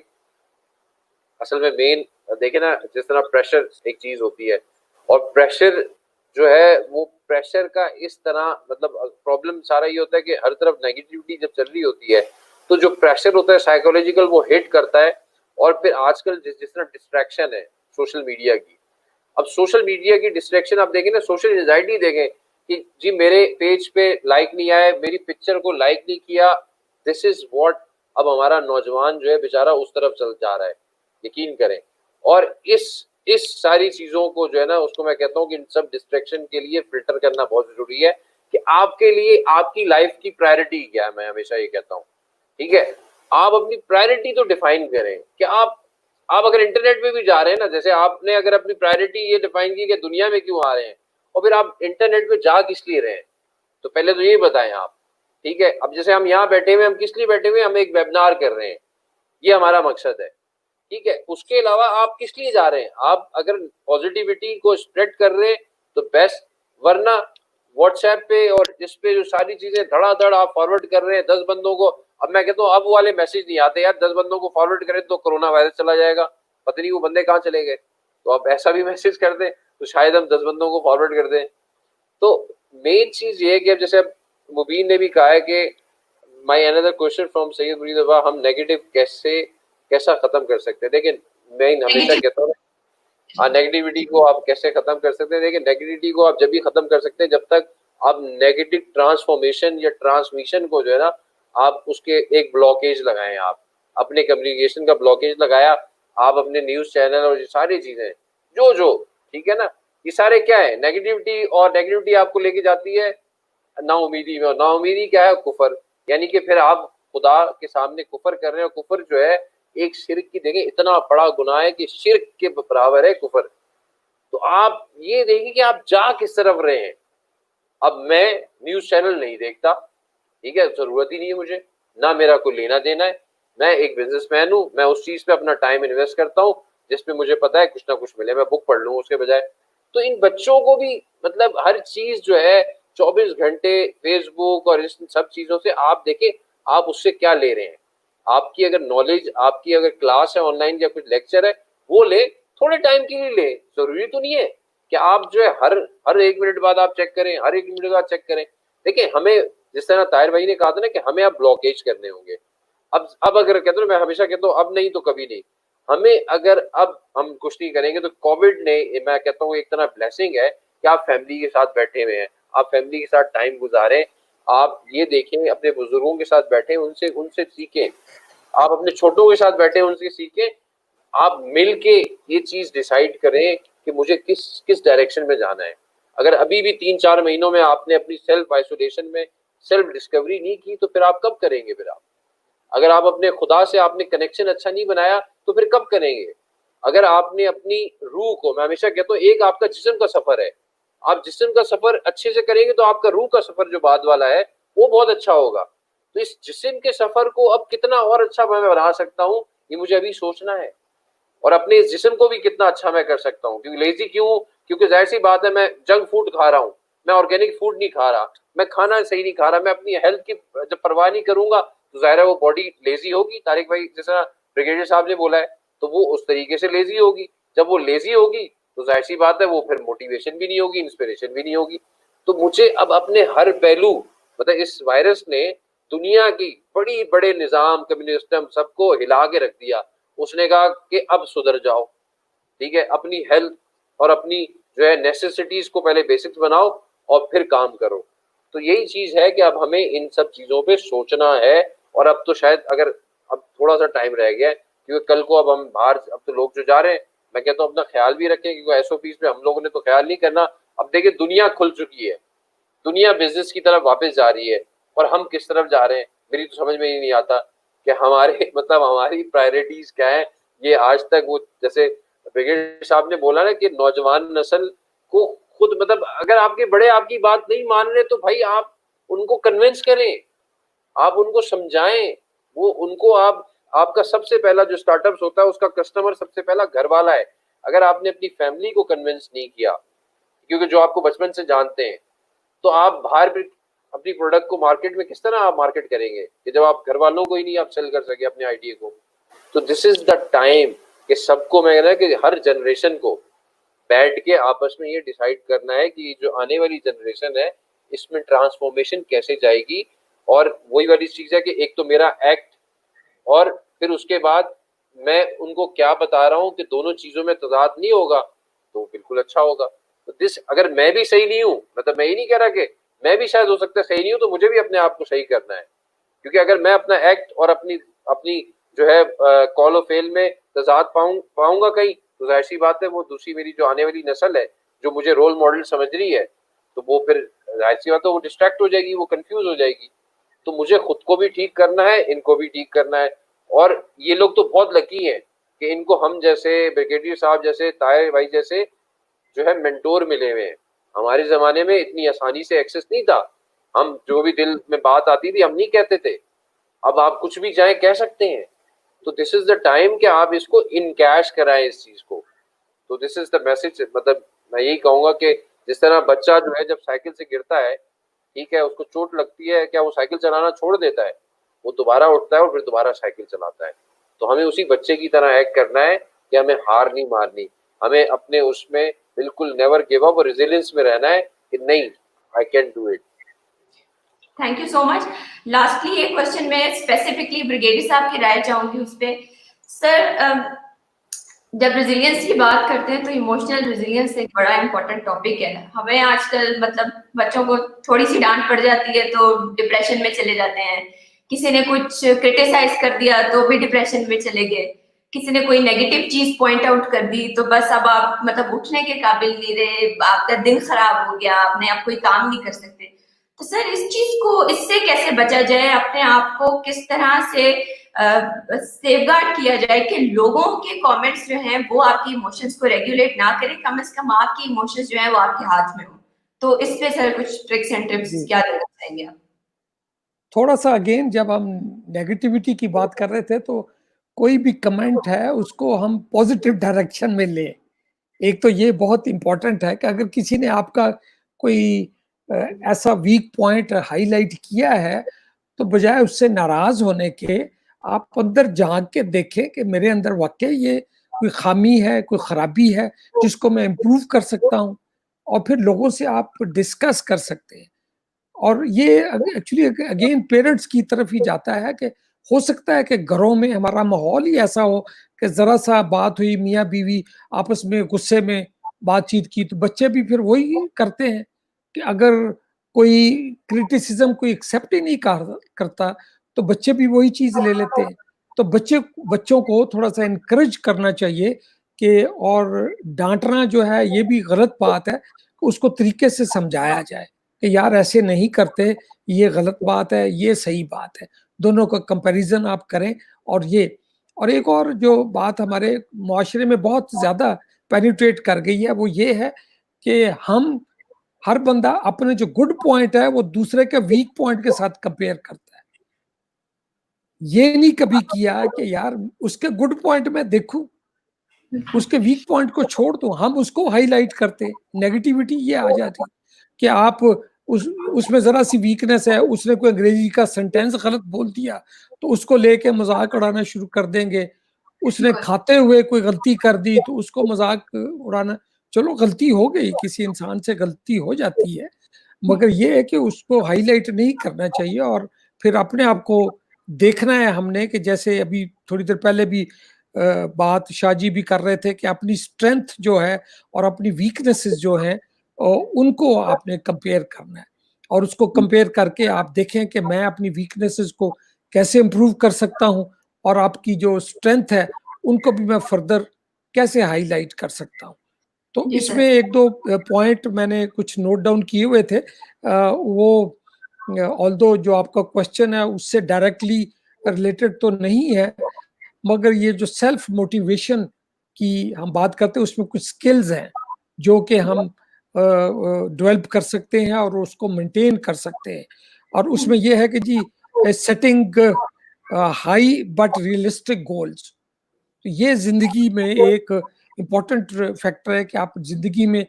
اصل میں مین دیکھیں نا, جس طرح پریشر ایک چیز ہوتی ہے, اور پریشر جو ہے وہ پریشر کا اس طرح مطلب پرابلم سارا یہ ہوتا ہے کہ ہر طرف نیگیٹیوٹی جب چل رہی ہوتی ہے تو جو پریشر ہوتا ہے سائیکولوجیکل وہ ہٹ کرتا ہے. اور پھر آج کل جس طرح ڈسٹریکشن ہے سوشل میڈیا کی, اب سوشل میڈیا کی ڈسٹریکشن آپ دیکھیں نا, سوشل انزائٹی دیکھیں کہ جی میرے پیج پہ لائک نہیں آئے, میری پکچر کو لائک نہیں کیا, دس از واٹ. اب ہمارا نوجوان جو ہے بیچارہ اس طرف چل جا رہا ہے, یقین کریں. اور اس ساری چیزوں کو جو ہے نا, اس کو میں کہتا ہوں کہ ان سب ڈسٹریکشن کے لیے فلٹر کرنا بہت ضروری ہے کہ آپ کے لیے آپ کی لائف کی پرائرٹی کیا ہے. میں ہمیشہ یہ کہتا ہوں, ٹھیک ہے, آپ اپنی پرائرٹی تو ڈیفائن کریں کہ آپ اگر انٹرنیٹ پہ بھی جا رہے ہیں نا, جیسے آپ نے اگر اپنی پرائرٹی یہ ڈیفائن کی کہ دنیا میں کیوں آ رہے ہیں اور پھر آپ انٹرنیٹ پہ جا کس لیے رہے ہیں, تو پہلے تو یہ بتائیں آپ, ٹھیک ہے. اب جیسے ہم یہاں بیٹھے ہوئے, ہم کس لیے بیٹھے ہوئے, ہم ایک ویبنار کر رہے ہیں, یہ ہمارا مقصد ہے, ٹھیک ہے. اس کے علاوہ آپ کس لیے جا رہے ہیں, آپ اگر پازیٹیوٹی کو اسپریڈ کر رہے ہیں تو بیسٹ, ورنہ واٹس ایپ پہ اور اس پہ جو ساری چیزیں دھڑا دھڑ آپ فارورڈ کر رہے ہیں 10 بندوں کو. اب میں کہتا ہوں اب والے میسج نہیں آتے یار, 10 بندوں کو فارورڈ کریں تو کرونا وائرس چلا جائے گا, پتہ نہیں وہ بندے کہاں چلے گئے. تو آپ ایسا بھی میسج کر دیں تو شاید ہم 10 بندوں کو فارورڈ کر دیں. تو مین چیز یہ ہے کہ جیسے مبین نے بھی کہا ہے کہ مائی اندر کوشچن فرام سید مرید ابا, ہم نیگیٹو کیسا ختم کر سکتے ہیں. دیکھیں میں ہمیشہ کہتا ہوں نیگیٹیوٹی کو آپ کیسے ختم کر سکتے ہیں. دیکھیں نیگیٹیوٹی کو آپ جب بھی ختم کر سکتے ہیں جب تک آپ نیگیٹو ٹرانسفارمیشن یا ٹرانسمیشن کو جو ہے نا آپ اس کے ایک بلاکیج لگائیں. آپ اپنے کمیونیکیشن کا بلاکیج لگایا, آپ اپنے نیوز چینل اور یہ ساری چیزیں جو ٹھیک ہے نا, یہ سارے کیا ہے نیگیٹیوٹی, اور نیگیٹیوٹی آپ کو لے کے جاتی ہے نا امیدی میں. نا امیدی کیا ہے, کفر, یعنی کہ پھر آپ خدا کے سامنے کفر کر رہے ہیں. اور کفر جو ہے ایک شرک کی, دیکھیں اتنا بڑا گناہ ہے کہ شرک کے برابر ہے کفر. تو آپ یہ دیکھیں کہ آپ جا کس طرف رہے ہیں. اب میں نیوز چینل نہیں دیکھتا, ٹھیک ہے, ضرورت ہی نہیں ہے مجھے, نہ میرا کوئی لینا دینا ہے. میں ایک بزنس مین ہوں, میں اس چیز پہ اپنا ٹائم انویسٹ کرتا ہوں جس پہ مجھے پتا ہے کچھ نہ کچھ ملے, میں بک پڑھ لوں اس کے بجائے. تو ان بچوں کو بھی مطلب ہر چیز جو ہے 24 گھنٹے فیس بک اور اس سب چیزوں سے آپ دیکھیں آپ اس سے کیا لے رہے ہیں. آپ کی اگر نالج, آپ کی اگر کلاس ہے آن لائن یا کچھ لیکچر ہے وہ لے, تھوڑے ٹائم کے لیے لے, ضروری تو نہیں ہے کہ آپ جو ہے ہر 1 منٹ بعد آپ چیک کریں, ہر 1 منٹ بعد چیک کریں. دیکھیں ہمیں جس طرح طاہر بھائی نے کہا تھا نا کہ ہمیں اب بلاکیج کرنے ہوں گے. اب اگر کہتے ہیں, میں ہمیشہ کہتا ہوں اب نہیں تو کبھی نہیں, ہمیں اگر اب ہم کچھ نہیں کریں گے تو کووڈ نے, میں کہتا ہوں ایک طرح بلیسنگ ہے کہ آپ فیملی کے ساتھ بیٹھے ہوئے ہیں, آپ فیملی کے ساتھ ٹائم گزاریں. آپ یہ دیکھیں اپنے بزرگوں کے ساتھ بیٹھیں, ان سے سیکھیں, آپ اپنے چھوٹوں کے ساتھ بیٹھیں ان سے سیکھیں. آپ مل کے یہ چیز ڈیسائیڈ کریں کہ مجھے کس ڈائریکشن میں جانا ہے. اگر ابھی بھی 3-4 مہینوں میں آپ نے اپنی سیلف آئسولیشن میں سیلف ڈسکوری نہیں کی تو پھر آپ کب کریں گے. پھر آپ اگر آپ اپنے خدا سے آپ نے کنیکشن اچھا نہیں بنایا تو پھر کب کریں گے. اگر آپ نے اپنی روح کو, میں ہمیشہ کہتا ہوں ایک آپ کا جسم کا سفر ہے, آپ جسم کا سفر اچھے سے کریں گے تو آپ کا روح کا سفر جو بعد والا ہے وہ بہت اچھا ہوگا. تو اس جسم کے سفر کو اب کتنا اور اچھا میں بنا سکتا ہوں یہ مجھے ابھی سوچنا ہے, اور اپنے اس جسم کو بھی کتنا اچھا میں کر سکتا ہوں. کیونکہ لیزی کیوں, کیونکہ ظاہر سی بات ہے میں جنک فوڈ کھا رہا ہوں, میں آرگینک فوڈ نہیں کھا رہا, میں کھانا صحیح نہیں کھا رہا, میں اپنی ہیلتھ کی جب پرواہ نہیں کروں گا تو ظاہر ہے وہ باڈی لیزی ہوگی. طارق بھائی جیسا بریگیڈیئر صاحب نے بولا ہے تو وہ اس طریقے سے لیزی ہوگی. جب وہ لیزی ہوگی تو ظاہر سی بات ہے وہ پھر موٹیویشن بھی نہیں ہوگی, انسپریشن بھی نہیں ہوگی. تو مجھے اب اپنے ہر پہلو, مطلب اس وائرس نے دنیا کی بڑے نظام کمیونسٹم سب کو ہلا کے رکھ دیا. اس نے کہا کہ اب سدھر جاؤ, ٹھیک ہے, اپنی ہیلتھ اور اپنی جو ہے نیسیسٹیز کو پہلے بیسکس بناؤ اور پھر کام کرو. تو یہی چیز ہے کہ اب ہمیں ان سب چیزوں پہ سوچنا ہے. اور اب تو شاید اگر اب تھوڑا سا ٹائم رہ گیا ہے کیونکہ کل کو اب ہم باہر, اب تو لوگ جو جا رہے ہیں میں کہتا ہوں اپنا خیال بھی رکھیں, کیونکہ ایس او پیز پہ ہم لوگوں نے تو خیال نہیں کرنا. اب دیکھیں دنیا کھل چکی ہے, دنیا بزنس کی طرف واپس جا رہی ہے, اور ہم کس طرف جا رہے ہیں میری تو سمجھ میں ہی نہیں آتا کہ ہماری پرائرٹیز کیا ہیں. یہ آج تک وہ جیسے بریگیڈیئر صاحب نے بولا نا کہ نوجوان نسل کو خود, مطلب اگر آپ کے بڑے آپ کی بات نہیں مان رہے تو بھائی آپ ان کو کنونس کریں, آپ ان کو سمجھائیں. وہ ان کو آپ کا سب سے پہلا جو اسٹارٹ اپس ہوتا ہے اس کا کسٹمر سب سے پہلا گھر والا ہے. اگر آپ نے اپنی فیملی کو کنونس نہیں کیا, کیونکہ جو آپ کو بچپن سے جانتے ہیں, تو آپ باہر بھی اپنی پروڈکٹ کو مارکیٹ میں کس طرح آپ مارکیٹ کریں گے کہ جب آپ گھر والوں کو ہی نہیں آپ سیل کر سکے اپنے آئیڈیا کو. تو دس از دا ٹائم کہ سب کو میں کہہ رہا کہ ہر جنریشن کو بیٹھ کے آپس میں یہ ڈیسائیڈ کرنا ہے کہ جو آنے والی جنریشن ہے اس میں ٹرانسفارمیشن کیسے جائے گی. اور وہی والی چیز ہے کہ ایک تو میرا ایکٹ اور پھر اس کے بعد میں ان کو کیا بتا رہا ہوں کہ دونوں چیزوں میں تضاد نہیں ہوگا تو بالکل اچھا ہوگا. تو دس اگر میں بھی صحیح نہیں ہوں, مطلب میں یہ نہیں کہہ رہا کہ میں بھی شاید ہو سکتا ہے صحیح نہیں ہوں, تو مجھے بھی اپنے آپ کو صحیح کرنا ہے. کیونکہ اگر میں اپنا ایکٹ اور اپنی جو ہے کال و فیل میں تضاد پاؤں گا کہیں, تو ظاہر سی بات ہے وہ دوسری میری جو آنے والی نسل ہے جو مجھے رول ماڈل سمجھ رہی ہے, تو وہ پھر ظاہر سی بات ہے وہ ڈسٹریکٹ ہو جائے گی, وہ کنفیوز ہو جائے گی. تو مجھے خود کو بھی ٹھیک کرنا ہے, ان کو بھی ٹھیک کرنا ہے. اور یہ لوگ تو بہت لکی ہیں کہ ان کو ہم جیسے بریگیڈیئر صاحب جیسے, طاہر بھائی جیسے جو ہے مینٹور ملے ہوئے ہیں. ہمارے زمانے میں اتنی آسانی سے ایکسس نہیں تھا, ہم جو بھی دل میں بات آتی تھی ہم نہیں کہتے تھے. اب آپ کچھ بھی جائیں کہہ سکتے ہیں. تو دس از دا ٹائم کہ آپ اس کو انکیش کرائیں اس چیز کو. تو دس از دا میسج. مطلب میں یہی کہوں گا کہ جس طرح بچہ جو ہے جب سائیکل سے گرتا ہے, ٹھیک ہے, اس کو چوٹ لگتی ہے, کیا وہ سائیکل چلانا چھوڑ دیتا ہے؟ وہ دوبارہ اٹھتا ہے اور پھر دوبارہ سائیکل چلاتا ہے. تو ہمیں اسی بچے کی طرح ایکٹ کرنا ہے کہ ہمیں ہار نہیں مارنی, ہمیں اپنے اس میں بالکل نیور گیو اپ اور ریزیلینس میں رہنا ہے کہ نہیں, I can do it. Thank you so much. Lastly ایک کوشچن میں اسپیسیفکلی بریگیڈیئر صاحب کی رائے چاہوں گی اس پہ. سر, جب ریزیلینس کی بات کرتے ہیں تو ایموشنل ریزیلینس ایک بڑا امپورٹنٹ ٹاپک ہے. ہمیں آج کل مطلب بچوں کو تھوڑی سی ڈانٹ پڑ جاتی ہے تو ڈپریشن میں چلے جاتے ہیں, کسی نے کچھ کرٹیسائز کر دیا تو بھی ڈپریشن میں چلے گئے, کسی نے کوئی نیگیٹو چیز پوائنٹ آؤٹ کر دی تو بس اب آپ مطلب اٹھنے کے قابل نہیں رہے, آپ کا دن خراب ہو گیا, آپ نے آپ کوئی کام نہیں کر سکتے. تو سر اس چیز کو, اس سے کیسے بچا جائے, اپنے آپ کو کس طرح سے سیف گارڈ کیا جائے کہ لوگوں کے کامنٹس جو ہیں وہ آپ کی ایموشنز کو ریگولیٹ نہ کریں, کم از کم آپ کی ایموشنز جو ہیں وہ آپ کے ہاتھ میں ہوں. تو اس پہ سر کچھ ٹرکس اینڈ ٹپس کیا دینا چاہیں گے آپ؟ تھوڑا سا اگین جب ہم نیگیٹیوٹی کی بات کر رہے تھے تو کوئی بھی کمنٹ ہے اس کو ہم پازیٹیو ڈائریکشن میں لیں. ایک تو یہ بہت امپورٹنٹ ہے کہ اگر کسی نے آپ کا کوئی ایسا ویک پوائنٹ ہائی لائٹ کیا ہے تو بجائے اس سے ناراض ہونے کے آپ اندر جھانک کے دیکھیں کہ میرے اندر واقعی یہ کوئی خامی ہے, کوئی خرابی ہے جس کو میں امپروو کر سکتا ہوں, اور پھر لوگوں سے آپ ڈسکس کر سکتے ہیں. اور یہ ایکچولی اگین پیرنٹس کی طرف ہی جاتا ہے کہ ہو سکتا ہے کہ گھروں میں ہمارا ماحول ہی ایسا ہو کہ ذرا سا بات ہوئی, میاں بیوی آپس میں غصے میں بات چیت کی, تو بچے بھی پھر وہی کرتے ہیں کہ اگر کوئی کرٹیسزم کوئی ایکسیپٹ ہی نہیں کرتا تو بچے بھی وہی چیز لے لیتے ہیں. تو بچوں کو تھوڑا سا انکریج کرنا چاہیے کہ, اور ڈانٹنا جو ہے یہ بھی غلط بات ہے, اس کو طریقے سے سمجھایا جائے کہ یار ایسے نہیں کرتے, یہ غلط بات ہے, یہ صحیح بات ہے, دونوں کا کمپیریزن آپ کریں. اور ایک اور جو بات ہمارے معاشرے میں بہت زیادہ پینیٹریٹ کر گئی ہے وہ یہ ہے کہ ہم ہر بندہ اپنے جو گڈ پوائنٹ ہے وہ دوسرے کے ویک پوائنٹ کے ساتھ کمپیئر کرتا ہے. یہ نہیں کبھی کیا کہ یار اس کے گڈ پوائنٹ میں دیکھوں, اس کے ویک پوائنٹ کو چھوڑ دوں, ہم اس کو ہائی لائٹ کرتے. نیگیٹیوٹی یہ آ جاتی کہ آپ اس میں ذرا سی ویکنس ہے, اس نے کوئی انگریزی کا سینٹینس غلط بول دیا تو اس کو لے کے مذاق اڑانا شروع کر دیں گے. اس نے کھاتے ہوئے کوئی غلطی کر دی تو اس کو مذاق اڑانا. چلو غلطی ہو گئی, کسی انسان سے غلطی ہو جاتی ہے, مگر یہ ہے کہ اس کو ہائی لائٹ نہیں کرنا چاہیے. اور پھر اپنے آپ کو دیکھنا ہے ہم نے کہ جیسے ابھی تھوڑی دیر پہلے بھی بات شاہ جی بھی کر رہے تھے کہ اپنی اسٹرینتھ جو ہے اور اپنی ویکنیسز جو ہیں ان کو آپ نے کمپیئر کرنا ہے, اور اس کو کمپیئر کر کے آپ دیکھیں کہ میں اپنی ویکنیسز کو کیسے امپروو کر سکتا ہوں, اور آپ کی جو اسٹرینتھ ہے ان کو بھی میں فردر کیسے ہائی لائٹ کر سکتا ہوں. تو اس میں ایک دو پوائنٹ میں نے کچھ نوٹ ڈاؤن کیے ہوئے تھے. وہ آلدو جو آپ کا کوشچن ہے اس سے ڈائریکٹلی ریلیٹڈ تو نہیں ہے, مگر یہ جو سیلف موٹیویشن کی ہم بات کرتے ہیں اس میں کچھ سکلز ہیں جو کہ ہم ڈیولپ کر سکتے ہیں اور اس کو مینٹین کر سکتے ہیں. اور اس میں یہ ہے کہ جی setting high but realistic goals, تو یہ زندگی میں ایک امپورٹنٹ فیکٹر ہے کہ آپ زندگی میں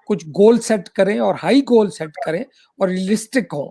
کچھ گول سیٹ کریں اور ہائی گول سیٹ کریں اور ریئلسٹک ہوں.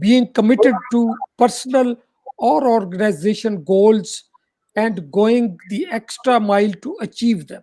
being committed to personal or organization goals and going the extra mile to achieve them.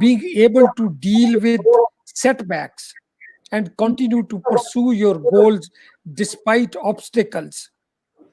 being able to deal with setbacks and continue to pursue your goals despite obstacles.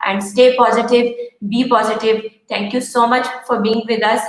and stay positive, be positive. Thank you so much for being with us.